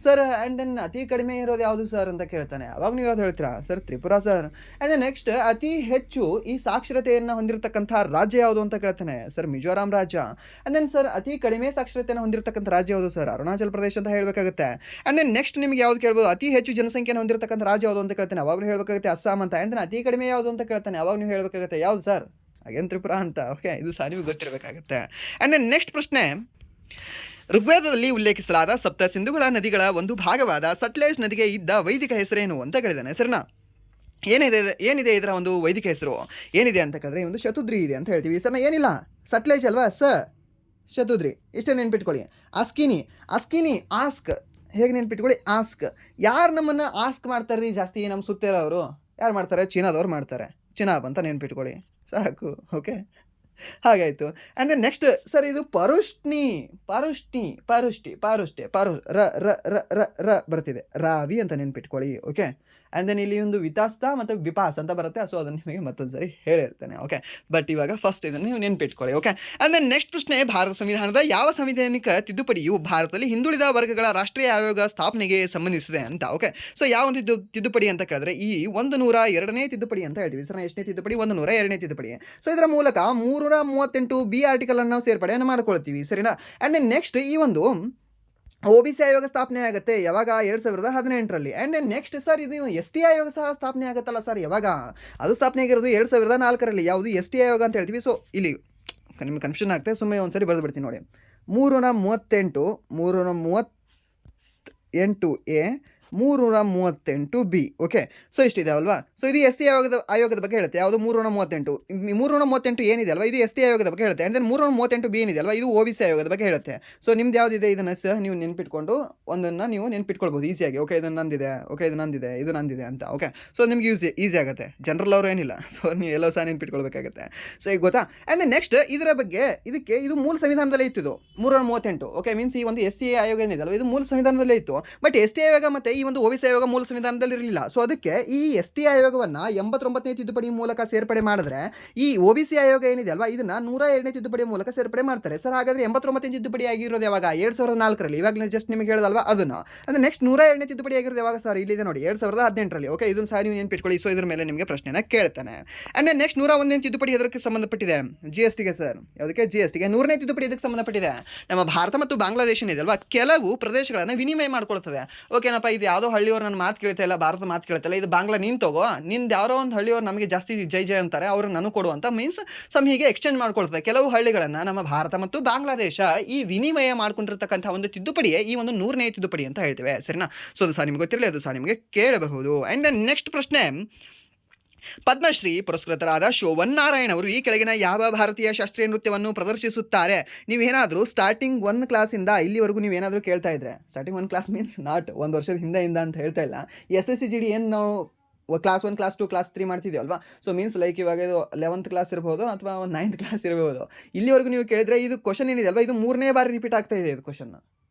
sir. And then ಅತಿ ಕಡಿಮೆ ಇರೋದು ಯಾವುದು ಸರ್ ಅಂತ ಕೇಳ್ತಾನೆ. ಅವಾಗ ನೀವು ಯಾವ್ದು ಹೇಳ್ತೀರಾ? Sir Tripura sir. And then next ಅತಿ ಹೆಚ್ಚು ಈ ಸಾಕ್ಷರತೆಯನ್ನು ಹೊಂದಿರತಕ್ಕಂಥ ರಾಜ್ಯ ಯಾವುದು ಅಂತ ಕೇಳ್ತಾನೆ. ಸರ್ ಮಿಜೋರಾಂ ರಾಜ್ಯ. ಆ್ಯಂಡ್ ದೆನ್ ಸರ್ ಅತಿ ಕಡಿಮೆ ಸಾಕ್ಷರತೆಯನ್ನು ಹೊಂದಿರತಕ್ಕಂಥ ರಾಜ್ಯ ಯಾವುದು ಸರ್? ಅರುಣಾಚಲ್ ಪ್ರದೇಶ ಅಂತ ಹೇಳಬೇಕಾಗುತ್ತೆ. ಆ್ಯಂಡ್ ದೆನ್ ನೆಕ್ಸ್ಟ್ ನಿಮಗೆ ಯಾವ್ದು ಕೇಳ್ಬೋದು? ಅತಿ ಹೆಚ್ಚು ಜನಸಂಖ್ಯೆಯನ್ನು ಹೊಂದಿರತಕ್ಕಂಥ ರಾಜ್ಯ ಯಾವುದು ಅಂತ ಕೇಳ್ತಾನೆ. ಅವಾಗ ನೀವು ಹೇಳಬೇಕಾಗುತ್ತೆ ಅಸ್ಸಾಂ ಅಂತ. ಆ್ಯಂಡ್ ಅತಿ ಕಡಿಮೆ ಯಾವುದು ಅಂತ ಕೇಳ್ತಾನೆ. ಅವಾಗ ನೀವು ಹೇಳಬೇಕಾಗುತ್ತೆ ಯಾವುದು ಸರ್? ಅಗೇನ್ ತ್ರಿಪುರಾ ಅಂತ. ಓಕೆ, ಇದು ಸಹ ನಿಮಗೆ ಗೊತ್ತಿರಬೇಕಾಗುತ್ತೆ. ಆ್ಯಂಡ್ ದೆನ್ ನೆಕ್ಸ್ಟ್ ಪ್ರಶ್ನೆ, ಋಗ್ವೇದದಲ್ಲಿ ಉಲ್ಲೇಖಿಸಲಾದ ಸಪ್ತ ಸಿಂಧುಗಳ ನದಿಗಳ ಒಂದು ಭಾಗವಾದ ಸಟ್ಲೇಜ್ ನದಿಗೆ ಇದ್ದ ವೈದಿಕ ಹೆಸರೇನು ಅಂತ ಕೇಳಿದ್ದಾನೆ ಸರ್ನಾ. ಏನಿದೆ ಇದರ ಒಂದು ವೈದಿಕ ಹೆಸರು ಏನಿದೆ ಅಂತ ಕೇಳಿದ್ರೆ ಒಂದು ಶತುದ್ರಿ ಇದೆ ಅಂತ ಹೇಳ್ತೀವಿ ಸರ್ನ. ಏನಿಲ್ಲ, ಸಟ್ಲೇಜ್ ಅಲ್ವಾ ಶತುದ್ರಿ, ಇಷ್ಟೇ ನೆನ್ಪಿಟ್ಕೊಳ್ಳಿ. ಅಸ್ಕಿನಿ ಆಸ್ಕ್, ಹೇಗೆ ನೆನ್ಪಿಟ್ಕೊಳ್ಳಿ? ಆಸ್ಕ್. ಯಾರು ನಮ್ಮನ್ನು ಆಸ್ಕ್ ಮಾಡ್ತಾರೆ ರೀ ಜಾಸ್ತಿ? ನಮ್ಮ ಸುತ್ತಿರೋರು ಯಾರು ಮಾಡ್ತಾರೆ? ಚೀನಾದವ್ರು ಮಾಡ್ತಾರೆ. ಚಿನಾಬ್ ಅಂತ ನೆನ್ಪಿಟ್ಕೊಳ್ಳಿ ಸಾಕು. ಓಕೆ, ಹಾಗಾಯಿತು. ಆ್ಯಂಡ್ ದೆನ್ ನೆಕ್ಸ್ಟ್ ಸರ್, ಇದು ಪರುಷ್ಟಿ ಬರ್ತಿದೆ, ರಾವಿ ಅಂತ ನೆನ್ಪಿಟ್ಕೊಳ್ಳಿ. ಓಕೆ, ಆ್ಯಂಡ್ ದೆನ್ ಇಲ್ಲಿ ಒಂದು ವಿತಾಸ್ತ ಮತ್ತು ವಿಪಾಸ್ ಅಂತ ಬರುತ್ತೆ. ಸೊ ಅದನ್ನು ನಿಮಗೆ ಮತ್ತೊಂದು ಸರಿ ಹೇಳಿರ್ತೇನೆ. ಓಕೆ, ಬಟ್ ಇವಾಗ ಫಸ್ಟ್ ಇದನ್ನು ನೀವು ನೆನ್ಪಿಟ್ಕೊಳ್ಳಿ. ಓಕೆ, ಆ್ಯಂಡ್ ದೆನ್ ನೆಕ್ಸ್ಟ್ ಪ್ರಶ್ನೆ, ಭಾರತ ಸಂವಿಧಾನದ ಯಾವ ಸಂವಿಧಾನಿಕ ತಿದ್ದುಪಡಿಯು ಭಾರತದಲ್ಲಿ ಹಿಂದುಳಿದ ವರ್ಗಗಳ ರಾಷ್ಟ್ರೀಯ ಆಯೋಗ ಸ್ಥಾಪನೆಗೆ ಸಂಬಂಧಿಸಿದೆ ಅಂತ. ಓಕೆ, ಸೊ ಯಾವ ಒಂದು ತಿದ್ದುಪಡಿ ಅಂತ ಕೇಳಿದ್ರೆ ಈ 102ನೇ ತಿದ್ದುಪಡಿ ಅಂತ ಹೇಳ್ತೀವಿ ಸರ್. ಎಷ್ಟನೇ ತಿದ್ದುಪಡಿ? 102ನೇ ತಿದ್ದುಪಡಿ. ಸೊ ಇದರ ಮೂಲಕ 338B ಆರ್ಟಿಕಲ್ ಅನ್ನು ನಾವು ಸೇರ್ಪಡೆಯನ್ನು ಮಾಡ್ಕೊಳ್ತೀವಿ ಸರಿನಾ. ಆ್ಯಂಡ್ ದೆನ್ ನೆಕ್ಸ್ಟ್ ಈ ಒಂದು OBC ಆಯೋಗ ಸ್ಥಾಪನೆ ಆಗುತ್ತೆ ಯಾವಾಗ? 2018ರಲ್ಲಿ. ಆ್ಯಂಡ್ ದೆನ್ ನೆಕ್ಸ್ಟ್ ಸರ್, ಇದು ST ಆಯೋಗ ಸಹ ಸ್ಥಾಪನೆ ಆಗುತ್ತಲ್ಲ ಸರ್. ಯಾವಾಗ ಅದು ಸ್ಥಾಪನೆ ಆಗಿರೋದು? 2004ರಲ್ಲಿ. ಯಾವುದು? ST ಆಯೋಗ ಅಂತ ಹೇಳ್ತೀವಿ. ಸೊ ಇಲ್ಲಿ ನಿಮ್ಗೆ ಕನ್ಫ್ಯೂಷನ್ ಆಗ್ತದೆ, ಸುಮ್ಮನೆ ಒಂದು ಸರಿ ಬರೆದು ಬಿಡ್ತೀನಿ ನೋಡಿ. 338A 338B. ಓಕೆ, ಸೊ ಇಷ್ಟಿದೆ ಅಲ್ವಾ. ಸೊ ಇದು ST ಆಯೋಗದ ಬಗ್ಗೆ ಹೇಳುತ್ತೆ. ಯಾವುದು? 338 ಏನಿದೆ ಅಲ್ವಾ, ಇದು ST ಆಯೋಗದ ಬಗ್ಗೆ ಹೇಳುತ್ತೆ. ಆ್ಯಂಡ್ ದೆನ್ 338B ಏನಿದೆ ಅಲ್ವಾ, ಇದು OBC ಆಯೋಗದ ಬಗ್ಗೆ ಹೇಳುತ್ತೆ. ಸೊ ನಿಮ್ದು ಯಾವುದಿದೆ ಇದನ್ನು ಸಹ ನೀವು ನೆನ್ಪಿಟ್ಕೊಂಡು ಒಂದನ್ನು ನೀವು ನೆನ್ಪಿಟ್ಕೊಳ್ಬೋದು ಈಸಿಯಾಗಿ. ಓಕೆ, ಇದು ನಂದಿದೆ, ಇದು ನಂದಿದೆ ಅಂತ. ಓಕೆ, ಸೊ ನಿಮ್ಗೆ ಈಸಿ ಆಗುತ್ತೆ. ಜನರಲ್ ಅವರು ಏನಿಲ್ಲ, ಸೊ ನೀವು ಎಲ್ಲೋ ಸಹ ನೆನ್ಪಿಟ್ಕೊಳ್ಬೇಕಾಗುತ್ತೆ. ಸೊ ಈಗ ಗೊತ್ತಾ. ಆ್ಯಂಡ್ ದೆನ್ ನೆಕ್ಸ್ಟ್ ಇದರ ಬಗ್ಗೆ ಇದು ಮೂಲ ಸಂವಿಧಾನದಲ್ಲೇ ಇತ್ತು. ಇದು 338. ಓಕೆ, ಮೀನ್ಸ್ ಈ ಒಂದು ST ಆಯೋಗ ಏನಿದೆ ಅಲ್ವಾ, ಇದು ಮೂಲ ಸಂವಿಧಾನದಲ್ಲೇ ಇತ್ತು. ಬಟ್ ST ಆಯೋಗ ಮತ್ತು ಈ ಒಂದು OBC ಆಯೋಗ ಮೂಲ ಸಂವಿಧಾನದಲ್ಲಿ ಇರಲಿಲ್ಲ. ಸೊ ಅದಕ್ಕೆ ಈ ST ಆಯೋಗವನ್ನು 89ನೇ ತಿದ್ದುಪಡಿ ಮೂಲಕ ಸೇರ್ಪಡೆ ಮಾಡಿದ್ರೆ ಈ OBC ಆಯೋಗ ಏನಿದೆ ಅಲ್ವಾ, ಇದನ್ನ 102ನೇ ತಿದ್ದುಪಡಿ ಮೂಲಕ ಸೇರ್ಪಡೆ ಮಾಡ್ತಾರೆ ಸರ್. ಹಾಗಾದ್ರೆ 89ನೇ ತಿದ್ದುಪಡಿ ಆಗಿರೋದು ಯಾವಾಗ? 2004ರಲ್ಲಿ. ಇವಾಗ ಜಸ್ಟ್ ನಿಮಗೆ ಹೇಳೋದಲ್ವಾ ಅದನ್ನು. ಅಂದರೆ ನೆಕ್ಸ್ಟ್ 102ನೇ ತಿದ್ದುಪಡಿ ಆಗಿರೋದು ಯಾವಾಗ ಸರ್? ಇಲ್ಲಿದೆ ನೋಡಿ, 2018ರಲ್ಲಿ. ಓಕೆ, ಇದನ್ನು ಸಹ ನೀವು ನೆನ್ಪಿಟ್ಕೊಳ್ಳಿ. ಸೊ ಇದ್ರ ಮೇಲೆ ನಿಮಗೆ ಪ್ರಶ್ನೆನ ಕೇಳ್ತಾನೆ. ಆ್ಯಂಡ್ ದೆನ್ ನೆಕ್ಸ್ಟ್ 101ನೇ ತಿದ್ದುಪಡಿ ಎದಕ್ಕೆ ಸಂಬಂಧಪಟ್ಟಿದೆ? GSTಗೆ ಸರ್. ಯಾವುದಕ್ಕೆ? GSTಗೆ. 100ನೇ ತಿದ್ದುಪಡಿ ಇದಕ್ಕೆ ಸಂಬಂಧಪಟ್ಟಿದೆ. ನಮ್ಮ ಭಾರತ ಮತ್ತು ಬಾಂಗ್ಲಾದೇಶ ಏನಿದೆ ಅಲ್ವಾ, ಕೆಲವು ಪ್ರದೇಶಗಳನ್ನು ವಿನಿಮಯ ಮಾಡ್ಕೊಳ್ತದೆ. ಓಕೆನಪ್ಪ, ಇದು ಯಾವುದೋ ಹಳ್ಳಿಯವ್ರು ನನ್ನ ಮಾತು ಕೇಳ್ತಾ ಇಲ್ಲ, ಭಾರತ ಮಾತು ಕೇಳ್ತಾ ಇಲ್ಲ, ಇದು ಬಾಂಗ್ಲಾ ನೀನು ತಗೋ, ನಿಂದು ಯಾರೋ ಒಂದು ಹಳ್ಳಿಯವ್ರು ನಮಗೆ ಜಾಸ್ತಿ ಜೈ ಅಂತಾರೆ, ಅವ್ರು ನನಗೆ ಕೊಡು ಅಂತ ಮೀನ್ಸ್ ಹೀಗೆ ಎಕ್ಸ್ಚೇಂಜ್ ಮಾಡ್ಕೊಳ್ತದೆ. ಕೆಲವು ಹಳ್ಳಿಗಳನ್ನು ನಮ್ಮ ಭಾರತ ಮತ್ತು ಬಾಂಗ್ಲಾದೇಶ ಈ ವಿನಿಮಯ ಮಾಡ್ಕೊಂಡಿರ್ತಕ್ಕಂಥ ಒಂದು ತಿದ್ದುಪಡಿಯೇ ಈ ಒಂದು 100ನೇ ತಿದ್ದುಪಡಿ ಅಂತ ಹೇಳ್ತೇವೆ ಸರಿನಾ. ಸೊ ಅದು ಸಹ ನಿಮ್ಗೆ ಗೊತ್ತಿರಲಿ, ಅದು ಸಹ ನಿಮಗೆ ಕೇಳಬಹುದು. ಆ್ಯಂಡ್ ದೆನ್ ನೆಕ್ಸ್ಟ್ ಪ್ರಶ್ನೆ, ಪದ್ಮಶ್ರೀ ಪುರಸ್ಕೃತರಾದ ಶೋಭನ್ ನಾರಾಯಣ್ ಅವರು ಈ ಕೆಳಗಿನ ಯಾವ ಭಾರತೀಯ ಶಾಸ್ತ್ರೀಯ ನೃತ್ಯವನ್ನು ಪ್ರದರ್ಶಿಸುತ್ತಾರೆ? ನೀವೇನಾದರೂ ಸ್ಟಾರ್ಟಿಂಗ್ 1 ಕ್ಲಾಸಿಂದ ಇಲ್ಲಿವರೆಗೂ ನೀವೇನಾದರೂ ಕೇಳ್ತಾ ಇದ್ರೆ, ಸ್ಟಾರ್ಟಿಂಗ್ 1 ಕ್ಲಾಸ್ ಮೀನ್ಸ್ ನಾಟ್ 1 ವರ್ಷದ ಹಿಂದೆಯಿಂದ ಅಂತ ಹೇಳ್ತಾ ಇಲ್ಲ, SSCGD ಏನು ನಾವು ಕ್ಲಾಸ್ 1 ಕ್ಲಾಸ್ 2 ಕ್ಲಾಸ್ 3 ಮಾಡ್ತಿದ್ದೀವಲ್ವಾ, ಸೊ ಮೀನ್ಸ್ ಲೈಕ್ ಇವಾಗ ಇದು 11th ಕ್ಲಾಸ್ ಇರ್ಬೋದು ಅಥವಾ 9th ಕ್ಲಾಸ್ ಇರ್ಬೋದು, ಇಲ್ಲಿವರೆಗೂ ನೀವು ಕೇಳಿದ್ರೆ ಇದು ಕ್ವಶನ್ ಏನಿದೆ ಅಲ್ವಾ, ಇದು 3ನೇ ಬಾರಿ ರಿಪೀಟ್ ಆಗ್ತಾ ಇದೆ ಇದು ಕ್ವಶನ್.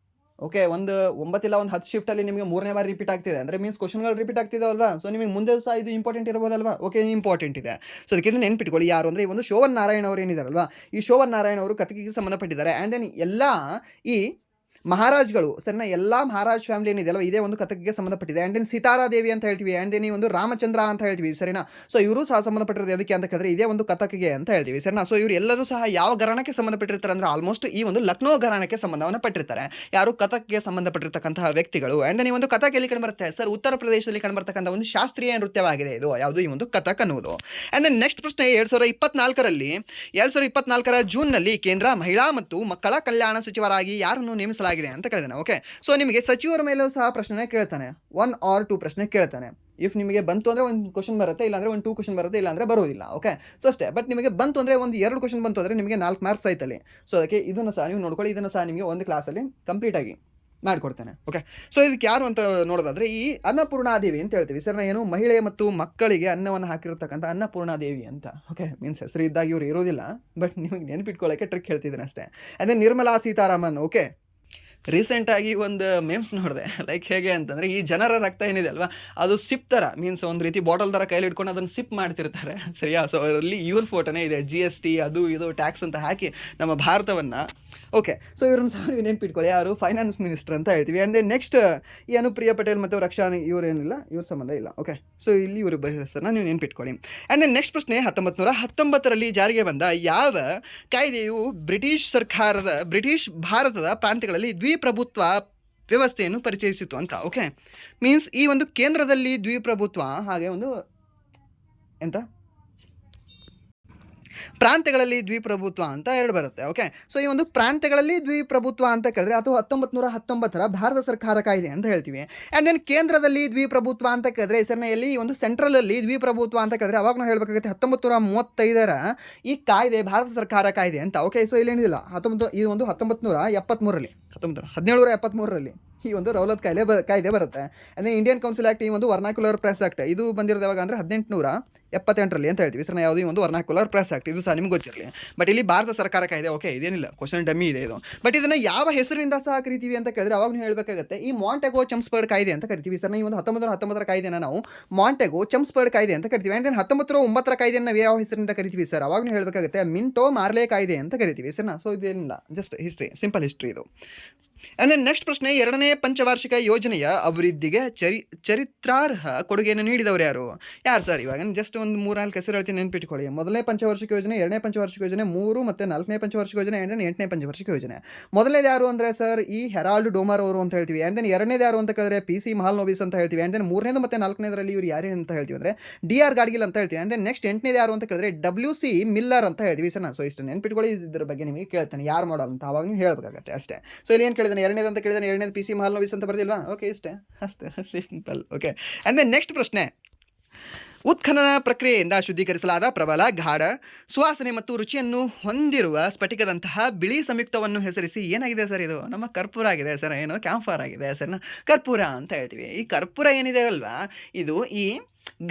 ಓಕೆ, ಒಂದು 9 ಇಲ್ಲ ಒಂದು 10 ಶಿಫ್ಟಲ್ಲಿ ನಿಮಗೆ 3ನೇ ಬಾರಿ ರಿಪೀಟ್ ಆಗ್ತಿದೆ ಅಂದರೆ ಮೀನ್ಸ್ ಕ್ವಶನ್ಗಳು ರಿಪೀಟ್ ಆಗ್ತಿದಾವಲ್ವಾ, ಸೊ ನಿಮಗೆ ಮುಂದೆ ಸಹ ಇದು ಇಂಪಾರ್ಟೆಂಟ್ ಇರ್ಬೋದಲ್ವಾ. ಓಕೆ, ಇಂಪಾರ್ಟೆಂಟ್ ಇದೆ. ಸೊ ಅದಕ್ಕೆ ನೆನ್ಪಿಟ್ಕೊಳ್ಳಿ ಯಾರು ಅಂದರೆ ಈ ಒಂದು ಶೋಭನ್ ನಾರಾಯಣ್ ಅವರು ಏನಿದಾರಲ್ವಾ, ಈ ಶೋಭನ್ ನಾರಾಯಣ್ ಅವರು ಕಥೆಗೆ ಸಂಬಂಧಪಟ್ಟಿದ್ದಾರೆ. ಆ್ಯಂಡ್ ದೆನ್ ಎಲ್ಲ ಈ ಮಹಾರಾಜ್ಗಳು ಸರಿನಾ, ಎಲ್ಲ ಮಹಾರಾಜ್ ಫ್ಯಾಮಿಲಿ ಏನಿದೆ ಅಲ್ವಾ, ಇದೇ ಒಂದು ಕಥೆಗೆ ಸಂಬಂಧಪಟ್ಟಿದೆ. ಆ್ಯಂಡ್ ದೆನ್ ಸಿತಾರಾ ದೇವಿ ಅಂತ ಹೇಳ್ತೀವಿ, ಆ್ಯಂಡ್ ದೆನ್ ಈ ಒಂದು ರಾಮಚಂದ್ರ ಅಂತ ಹೇಳ್ತೀವಿ ಸರಿನಾ. ಸೊ ಇವರು ಸಹ ಸಂಬಂಧಪಟ್ಟಿರೋದು ಅದಕ್ಕೆ ಅಂತ ಕೇಳಿದ್ರೆ ಇದೇ ಒಂದು ಕಥೆಗೆ ಅಂತ ಹೇಳ್ತೀವಿ ಸರಿನಾ. ಸೊ ಇವರು ಎಲ್ಲರೂ ಸಹ ಯಾವ ಘರಾಣಕ್ಕೆ ಸಂಬಂಧಪಟ್ಟಿರ್ತಾರೆ ಅಂದರೆ ಆಲ್ಮೋಸ್ಟ್ ಈ ಒಂದು ಲಕ್ನೋ ಘರಾಣಕ್ಕೆ ಸಂಬಂಧವನ್ನು ಪಟ್ಟಿರ್ತಾರೆ, ಯಾರು ಕಥಕ್ಗೆ ಸಂಬಂಧಪಟ್ಟಿರ್ತಕ್ಕಂತಹ ವ್ಯಕ್ತಿಗಳು. ಆ್ಯಂಡ್ ದೆನ್ ಈ ಒಂದು ಕಥಕ್ ಎಲ್ಲಿ ಕಂಡುಬರುತ್ತೆ ಸರ್, ಉತ್ತರ ಪ್ರದೇಶದಲ್ಲಿ ಕಂಡುಬರ್ತಕ್ಕಂಥ ಒಂದು ಶಾಸ್ತ್ರೀಯ ನೃತ್ಯವಾಗಿದೆ ಇದು ಯಾವುದು, ಈ ಒಂದು ಕಥಕ್ ಅನ್ನುವುದು. ಆ್ಯಂಡ್ ದೆನ್ ನೆಕ್ಸ್ಟ್ ಪ್ರಶ್ನೆ, 2024ರ ಜೂನ್ನಲ್ಲಿ ಕೇಂದ್ರ ಮಹಿಳಾ ಮತ್ತು ಮಕ್ಕಳ ಕಲ್ಯಾಣ ಸಚಿವರಾಗಿ ಯಾರನ್ನು ನೇಮಿಸಲಾಗಿದೆ ಅಂತ ಕೇಳಿದಾನೆ. ಓಕೆ, ಸೊ ನಿಮಗೆ ಸಚಿವರ ಮೇಲೂ ಸಹ ಪ್ರಶ್ನೆ ಕೇಳ್ತಾನೆ, 1 or 2 ಪ್ರಶ್ನೆ ಕೇಳ್ತಾನೆ. ಇಫ್ ನಿಮಗೆ ಬಂತು ಅಂದರೆ ಒಂದು ಕ್ವಶನ್ ಬರುತ್ತೆ, ಇಲ್ಲಾಂದರೆ ಒಂದು 2 ಕ್ವಶನ್ ಬರುತ್ತೆ, ಇಲ್ಲಾಂದರೆ ಬರೋದಿಲ್ಲ. ಓಕೆ, ಸೊ ಅಷ್ಟೇ. ಬಟ್ ನಿಮಗೆ ಬಂತು ಅಂದರೆ ಒಂದು 2 ಕ್ವಶನ್ ಬಂತು ಅಂದರೆ ನಿಮಗೆ 4 ಮಾರ್ಕ್ಸ್ ಆಯ್ತಲ್ಲಿ. ಸೊ ಅದಕ್ಕೆ ಇದನ್ನು ಸಹ ನೀವು ನೋಡ್ಕೊಳ್ಳಿ, ಇದನ್ನು ಸಹ ನಿಮಗೆ ಒಂದು ಕ್ಲಾಸಲ್ಲಿ ಕಂಪ್ಲೀಟಾಗಿ ಮಾಡಿಕೊಡ್ತೇನೆ. ಓಕೆ, ಸೊ ಇದಕ್ಕೆ ಯಾರು ಅಂತ ನೋಡೋದಾದರೆ ಈ ಅನ್ನಪೂರ್ಣಾದೇವಿ ಅಂತ ಹೇಳ್ತೀವಿ ಸರ್. ಏನು ಮಹಿಳೆ ಮತ್ತು ಮಕ್ಕಳಿಗೆ ಅನ್ನವನ್ನು ಹಾಕಿರ್ತಕ್ಕಂಥ ಅನ್ನಪೂರ್ಣಾದೇವಿ ಅಂತ. ಓಕೆ, ಮೀನ್ಸ್ ಹೆಸರು ಇದ್ದಾಗ ಇವರು ಇರೋದಿಲ್ಲ, ಬಟ್ ನಿಮಗೆ ನೆನಪಿಟ್ಕೊಳ್ಳೋಕ್ಕೆ ಟ್ರಿಕ್ ಹೇಳ್ತಿದ್ದೀನಿ ಅಷ್ಟೇ. ಅದೇ ನಿರ್ಮಲಾ ಸೀತಾರಾಮನ್. ಓಕೆ, ರೀಸೆಂಟಾಗಿ ಒಂದು ಮೇಮ್ಸ್ ನೋಡಿದೆ, ಲೈಕ್ ಹೇಗೆ ಅಂತಂದರೆ ಈ ಜನರ ರಕ್ತ ಏನಿದೆ ಅಲ್ವಾ, ಅದು ಸಿಪ್ ಥರ ಮೀನ್ಸ್ ಒಂದು ರೀತಿ ಬಾಟಲ್ ಥರ ಕೈಲಿ ಇಟ್ಕೊಂಡು ಅದನ್ನು ಸಿಪ್ ಮಾಡ್ತಿರ್ತಾರೆ ಸರಿಯಾ. ಸೊ ಅದರಲ್ಲಿ ಇವ್ರ ಫೋಟೋನೇ ಇದೆ, GST ಅದು ಇದು ಟ್ಯಾಕ್ಸ್ ಅಂತ ಹಾಕಿ ನಮ್ಮ ಭಾರತವನ್ನು. ಓಕೆ, ಸೊ ಇವ್ರನ್ನ ಸಹ ನೀವು ನೆನ್ಪಿಟ್ಕೊಳ್ಳಿ, ಯಾರು ಫೈನಾನ್ಸ್ ಮಿನಿಸ್ಟರ್ ಅಂತ ಹೇಳ್ತೀವಿ. ಆ್ಯಂಡ್ ದೆನ್ ನೆಕ್ಸ್ಟ್ ಈ ಅನುಪ್ರಿಯಾ ಪಟೇಲ್ ಮತ್ತು ರಕ್ಷಾ ಇವರೇನಿಲ್ಲ, ಇವ್ರ ಸಂಬಂಧ ಇಲ್ಲ. ಓಕೆ, ಸೊ ಇಲ್ಲಿ ಇವರು ಹೆಸರನ್ನ ನೀವು ನೆನ್ಪಿಟ್ಕೊಳ್ಳಿ. ಆ್ಯಂಡ್ ದೆನ್ ನೆಕ್ಸ್ಟ್ ಪ್ರಶ್ನೆ, 1919ರಲ್ಲಿ ಜಾರಿಗೆ ಬಂದ ಯಾವ ಕಾಯ್ದೆಯು ಬ್ರಿಟಿಷ್ ಭಾರತದ ಪ್ರಾಂತ್ಯಗಳಲ್ಲಿ ದ್ವಿಪ್ರಭುತ್ವ ವ್ಯವಸ್ಥೆಯನ್ನು ಪರಿಚಯಿಸಿತು ಅಂತ. ಓಕೆ, ಮೀನ್ಸ್ ಈ ಒಂದು ಕೇಂದ್ರದಲ್ಲಿ ದ್ವಿಪ್ರಭುತ್ವ, ಹಾಗೆ ಒಂದು ಎಂತ ಪ್ರಾಂತ್ಯಗಳಲ್ಲಿ ದ್ವಿಪ್ರಭುತ್ವ ಅಂತ 2 ಬರುತ್ತೆ. ಓಕೆ, ಸೊ ಈ ಒಂದು ಪ್ರಾಂತ್ಯಗಳಲ್ಲಿ ದ್ವಿಪ್ರಭುತ್ವ ಅಂತ ಕೇಳಿದ್ರೆ ಅದು 1919ರ ಭಾರತ ಸರ್ಕಾರ ಕಾಯ್ದೆ ಅಂತ ಹೇಳ್ತೀವಿ. ಆ್ಯಂಡ್ ದೆನ್ ಕೇಂದ್ರದಲ್ಲಿ ದ್ವಿಪ್ರಭುತ್ವ ಅಂತ ಕೇಳಿದ್ರೆ ಹೆಸರಿನಲ್ಲಿ ಒಂದು ಸೆಂಟ್ರಲಲ್ಲಿ ದ್ವಿಪ್ರಭುತ್ವ ಅಂತ ಕೇಳಿದ್ರೆ ಅವಾಗ ನಾವು ಹೇಳಬೇಕಾಗುತ್ತೆ 1935ರ ಈ ಕಾಯ್ದೆ ಭಾರತ ಸರ್ಕಾರ ಕಾಯ್ದೆ ಅಂತ. ಓಕೆ, ಸೊ ಇಲ್ಲೇನಿಲ್ಲ, ಇದು ಒಂದು 1773ರಲ್ಲಿ ಈ ಒಂದು ರೌಲತ್ ಕಾಯ್ದೆ ಬರುತ್ತೆ. ಅದೇ ಇಂಡಿಯನ್ ಕೌನ್ಸಿಲ್ ಆ್ಯಕ್ಟ್, ಈ ಒಂದು ವರ್ನಾಕ್ಯುಲರ್ ಪ್ರೆಸ್ ಆ್ಯಕ್ಟ್ ಇದು ಬಂದಿರೋದು ಯಾವಾಗ ಅಂದರೆ 1878ರಲ್ಲಿ ಅಂತ ಹೇಳ್ತೀವಿ ಸರ್. ಯಾವುದೇ ಒಂದು ವರ್ನಾಕ್ಯುಲರ್ ಪ್ರೆಸ್ ಆ್ಯಕ್ಟ್ ಇದು ಸಹ ನಿಮ್ಗೆ ಗೊತ್ತಿರಲಿ. ಬಟ್ ಇಲ್ಲಿ ಭಾರತ ಸರ್ಕಾರ ಕಾಯ್ದೆ. ಓಕೆ, ಇದೇನಿಲ್ಲ, ಕ್ವಶನ್ ಡಮ್ಮಿ ಇದೆ ಇದು. ಬಟ್ ಇದನ್ನು ಯಾವ ಹೆಸರಿನಿಂದ ಸಹ ಕರಿತೀವಿ ಅಂತ ಕೇಳಿದ್ರೆ ಅವಾಗ ನೀವು ಹೇಳಬೇಕಾಗುತ್ತೆ ಈ ಮಾಂಟೆಗೋ ಚಮ್ಸ್ಬರ್ಡ್ ಕಾಯ್ದೆ ಅಂತ ಕರಿತೀವಿ ಸರ್. ಈ ಒಂದು 1919ರ ಕಾಯ್ದೆನ ನಾವು ಮಾಂಟೆಗೋ ಚಮ್ಸ್ಬರ್ಡ್ ಕಾಯ್ದೆ ಅಂತ ಕರಿತೀವಿ. ಆ್ಯಂಡ್ ದೆನ್ 1909ರ ಕಾಯ್ದೆಯನ್ನು ನಾವು ಯಾವ ಹೆಸರಿನಿಂದ ಕರಿತೀವಿ ಸರ್, ಅವಾಗ ನೀವು ಹೇಳಬೇಕಾಗುತ್ತೆ ಮಿಂಟೋ ಮಾರ್ಲೆ ಕಾಯ್ದೆ ಅಂತ ಕರಿತೀವಿ ಸರ್. ಸೊ ಇದೇನಿಲ್ಲ, ಜಸ್ಟ್ ಹಿಸ್ಟ್ರಿ, ಸಿಂಪಲ್ ಹಿಸ್ಟ್ರಿ ಇದು. ಆ್ಯಂಡ್ ದೆನ್ ನೆಕ್ಸ್ಟ್ ಪ್ರಶ್ನೆ, 2ನೇ ಪಂಚವಾರ್ಷಿಕ ಯೋಜನೆಯ ಅಭಿವೃದ್ಧಿಗೆ ಚರಿತ್ರಾರ್ಹ ಕೊಡುಗೆಯನ್ನು ನೀಡಿದವರು ಯಾರು ಸರ್? ಇವಾಗ ಜಸ್ಟ್ ಒಂದು 3-4 ಹೆಸರು ಹೇಳ್ತೀನಿ, ನೆನ್ಪಿಟ್ಕೊಳ್ಳಿ. 1ನೇ ಪಂಚವಾರ್ಷಿಕ ಯೋಜನೆ, 2ನೇ ಪಂಚವಾರ್ಷಿಕ ಯೋಜನೆ, 3 ಮತ್ತು 4ನೇ ಪಂಚವಾರ್ಷಿಕ ಯೋಜನೆ, ಆ್ಯಂಡ್ ದೆನ್ 8ನೇ ಪಂಚವಾರ್ಷಿಕ ಯೋಜನೆ. ಮೊದಲನೇದು ಯಾರು ಅಂದರೆ ಸರ್ ಈ ಹೆರಾಲ್ಡ್ ಡೋಮರ್ ಅವರು ಅಂತ ಹೇಳ್ತೀವಿ. ಆ್ಯಂಡ್ ದೆನ್ 2ನೇದು ಯಾರು ಅಂತ ಕೇಳಿದ್ರೆ PC ಮಹಾಲ್ನೋಬಿಸ್ ಅಂತ ಹೇಳ್ತೀವಿ. ಆ್ಯಂಡ್ ದೆನ್ 3ನೇದು ಮತ್ತು 4ನೇದರಲ್ಲಿ ಇವರು ಯಾರು ಅಂತ ಹೇಳ್ತೀವಿ ಅಂದರೆ DR ಗಾಡ್ಗಿಲ್ ಅಂತ ಹೇಳ್ತೀವಿ. ಆ್ಯಂಡ್ ದೆನ್ ನೆಕ್ಸ್ಟ್ 8ನೇದು ಯಾರು ಅಂತ ಕೇಳಿದ್ರೆ WC ಮಿಲ್ಲರ್ ಅಂತ ಹೇಳ್ತೀವಿ ಸರ್. ಸೊ ಇಷ್ಟು ನೆನ್ಪಿಟ್ಕೊಳ್ಳಿ, ಇದ್ರ ಬಗ್ಗೆ ನಿಮಗೆ ಕೇಳ್ತಾನೆ ಯಾರು ಮಾಡಲ್ಲ ಅಂತ, ಅವಾಗ ನೀವು ಹೇಳಬೇಕಾಗತ್ತೆ ಅಷ್ಟೇ. ಸೊ ಇಲ್ಲಿ ಏನು ಕೇಳಿದಾನೆ, 2ನೇದು ಅಂತ ಕೇಳಿದಾನೆ, 2ನೇದು PC ಮಹಾಲ್ನೋಬಿಸ್ ಅಂತ ಬರ್ದಿಲ್ವಾ? ಓಕೆ, ಇಷ್ಟೇ, ಅಷ್ಟೇ simple. Okay, and then next ಪ್ರಶ್ನೆ, ಉತ್ಖನನ ಪ್ರಕ್ರಿಯೆಯಿಂದ ಶುದ್ಧೀಕರಿಸಲಾದ ಪ್ರಬಲ ಗಾಢ ಸುವಾಸನೆ ಮತ್ತು ರುಚಿಯನ್ನು ಹೊಂದಿರುವ ಸ್ಫಟಿಕದಂತಹ ಬಿಳಿ ಸಂಯುಕ್ತವನ್ನು ಹೆಸರಿಸಿ. ಏನಾಗಿದೆ ಸರ್ ಇದು? ನಮ್ಮ ಕರ್ಪೂರ ಆಗಿದೆ ಸರ್. ಏನು ಕ್ಯಾಂಫರ್ ಆಗಿದೆ ಸರ್, ಕರ್ಪೂರ ಅಂತ ಹೇಳ್ತೀವಿ. ಈ ಕರ್ಪೂರ ಏನಿದೆ ಅಲ್ವಾ, ಇದು ಈ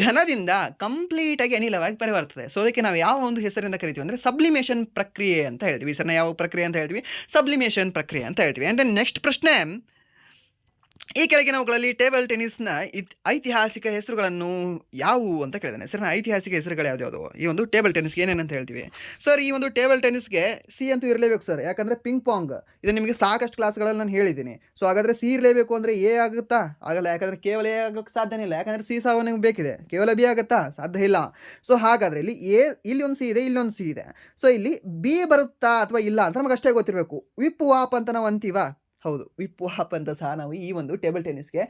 ಘನದಿಂದ ಕಂಪ್ಲೀಟಾಗಿ ಅನಿಲವಾಗಿ ಪರಿವರ್ತದೆ. ಸೊ ಅದಕ್ಕೆ ನಾವು ಯಾವ ಒಂದು ಹೆಸರಿಂದ ಕರಿತೀವಿ ಅಂದರೆ ಸಬ್ಲಿಮೇಷನ್ ಪ್ರಕ್ರಿಯೆ ಅಂತ ಹೇಳ್ತೀವಿ ಸರ್. ಯಾವ ಪ್ರಕ್ರಿಯೆ ಅಂತ ಹೇಳ್ತೀವಿ? ಸಬ್ಲಿಮೇಷನ್ ಪ್ರಕ್ರಿಯೆ ಅಂತ ಹೇಳ್ತೀವಿ. ಆ್ಯಂಡ್ ದೆನ್ ನೆಕ್ಸ್ಟ್ ಪ್ರಶ್ನೆ, ಈ ಕೆಳಗಿನವುಗಳಲ್ಲಿ ಟೇಬಲ್ ಟೆನ್ನಿಸ್ನ ಐತಿಹಾಸಿಕ ಹೆಸರುಗಳನ್ನು ಯಾವುವು ಅಂತ ಕೇಳಿದಾನೆ ಸರ್. ಐತಿಹಾಸಿಕ ಹೆಸರುಗಳು ಯಾವ್ದು? ಈ ಒಂದು ಟೇಬಲ್ ಟೆನ್ನಿಸ್ಗೆ ಏನೇನಂತ ಹೇಳ್ತೀವಿ ಸರ್? ಈ ಒಂದು ಟೇಬಲ್ ಟೆನ್ನಿಸ್ಗೆ C ಅಂತೂ ಇರಲೇಬೇಕು ಸರ್, ಯಾಕಂದರೆ ಪಿಂಗ್ ಪಾಂಗ್ ಇದು ನಿಮಗೆ ಸಾಕಷ್ಟು ಕ್ಲಾಸ್ಗಳಲ್ಲಿ ನಾನು ಹೇಳಿದ್ದೀನಿ. ಸೊ ಹಾಗಾದರೆ C ಇರಲೇಬೇಕು ಅಂದರೆ A ಆಗುತ್ತಾ? ಆಗಲ್ಲ, ಯಾಕಂದರೆ ಕೇವಲ A ಆಗೋಕ್ಕೆ ಸಾಧ್ಯನೇ ಇಲ್ಲ, ಯಾಕಂದರೆ C ಸಹ ನಿಮಗೆ ಬೇಕಿದೆ. ಕೇವಲ B ಆಗುತ್ತಾ? ಸಾಧ್ಯ ಇಲ್ಲ. ಸೊ ಹಾಗಾದರೆ ಇಲ್ಲಿ ಒಂದು C ಇದೆ, ಇಲ್ಲೊಂದು C ಇದೆ. ಸೊ ಇಲ್ಲಿ B ಬರುತ್ತಾ ಅಥವಾ ಇಲ್ಲ ಅಂತ ನಮಗೆ ಅಷ್ಟೇ ಗೊತ್ತಿರಬೇಕು. ವಿಪ್ ವಾಪ್ ಅಂತ ನಾವು ಅಂತೀವ, ಹೌದು, ವಿಪ್ ವಾಪ್ ಅಂತ ಸಹ ನಾವು ಈ ಒಂದು ಟೇಬಲ್ ಟೆನ್ನಿಸ್ಗೆ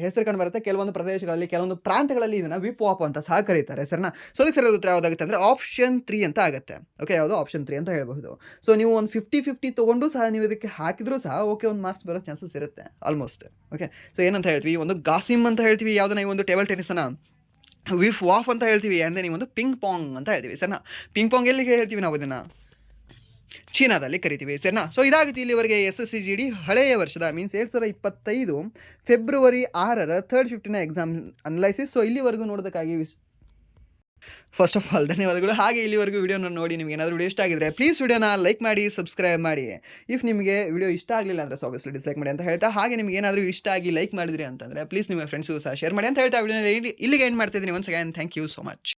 ಹೆಸರು ಕಂಡು ಬರುತ್ತೆ. ಕೆಲವೊಂದು ಪ್ರದೇಶಗಳಲ್ಲಿ, ಕೆಲವೊಂದು ಪ್ರಾಂತ್ಯಗಳಲ್ಲಿ ಇದನ್ನು ವಿಪ್ ವಾಪ್ ಅಂತ ಸಹ ಕರೀತಾರೆ ಸರಿನಾ. ಸೊ ಅದಕ್ಕೆ ಸರಿಯಾದ ಉತ್ತರ ಯಾವುದಾಗುತ್ತೆ ಅಂದರೆ ಆಪ್ಷನ್ 3 ಅಂತ ಆಗುತ್ತೆ. ಓಕೆ, ಯಾವುದು? ಆಪ್ಷನ್ 3 ಅಂತ ಹೇಳಬಹುದು. ಸೊ ನೀವು ಒಂದು 50-50 ತೊಗೊಂಡು ಸಹ ನೀವು ಇದಕ್ಕೆ ಹಾಕಿದರೂ ಸಹ ಓಕೆ, ಒಂದು ಮಾರ್ಕ್ಸ್ ಬರೋ ಚಾನ್ಸಸ್ ಇರುತ್ತೆ ಆಲ್ಮೋಸ್ಟ್. ಓಕೆ, ಸೊ ಏನಂತ ಹೇಳ್ತೀವಿ? ಒಂದು ಗಾಸಿಮ್ ಅಂತ ಹೇಳ್ತೀವಿ ಯಾವುದನ್ನ, ಈ ಒಂದು ಟೇಬಲ್ ಟೆನ್ನಿಸನ್ನು. ವಿಫ್ ವಾಫ್ ಅಂತ ಹೇಳ್ತೀವಿ, ಅಂದರೆ ನೀವೊಂದು ಪಿಂಗ್ ಪಾಂಗ್ ಅಂತ ಹೇಳ್ತೀವಿ ಸರಿನಾ. ಪಿಂಗ್ ಪಾಂಗ್ ಎಲ್ಲಿಗೆ ಹೇಳ್ತೀವಿ ನಾವು ಅದನ್ನು? ಚೀನಾದಲ್ಲಿ ಕರಿತೀವಿ ಸರಿನಾ. ಸೊ ಇದಾಗಿತ್ತು ಇಲ್ಲಿವರೆಗೆ SSC GD ಹಳೆಯ ವರ್ಷದ ಮೀನ್ಸ್ 2025 ಫೆಬ್ರವರಿ 6ರ ಥರ್ಡ್ ಶಿಫ್ಟಿನ ಎಕ್ಸಾಮ್ ಅನಲೈಸಿಸ್. ಸೊ ಇಲ್ಲಿವರೆಗೂ ನೋಡೋದಕ್ಕಾಗಿ ಫಸ್ಟ್ ಆಫ್ ಆಲ್ ಧನ್ಯವಾದಗಳು. ಹಾಗೆ ಇಲ್ಲಿವರೆಗೂ ವಿಡಿಯೋನ ನೋಡಿ ನಿಮಗೆ ಏನಾದರೂ ವಿಡಿಯೋ ಇಷ್ಟ ಆಗಿದ್ರೆ ಪ್ಲೀಸ್ ವಿಡಿಯೋನ ಲೈಕ್ ಮಾಡಿ, ಸಬ್ಸ್ಕ್ರೈಬ್ ಮಾಡಿ. ಇಫ್ ನಿಮಗೆ ವಿಡಿಯೋ ಇಷ್ಟ ಆಗಲಿಲ್ಲ ಅಂದರೆ ಆಬ್ವಿಯಸ್ಲಿ ಡಿಸ್ಲೈಕ್ ಮಾಡಿ ಅಂತ ಹೇಳ್ತಾ, ಹಾಗೆ ನಿಮಗೆ ಏನಾದರೂ ಇಷ್ಟ ಆಗಿ ಲೈಕ್ ಮಾಡಿದ್ರಿ ಅಂತಂದರೆ ಪ್ಲೀಸ್ ನಿಮ್ಮ ಫ್ರೆಂಡ್ಸ್ಗೂ ಸಹ ಶೇರ್ ಮಾಡಿ ಅಂತ ಹೇಳ್ತಾ ವಿಡಿಯೋನ ಇಲ್ಲಿಗೆ ಏನು ಮಾಡ್ತಿದ್ದೀನಿ. Once again thank you so much.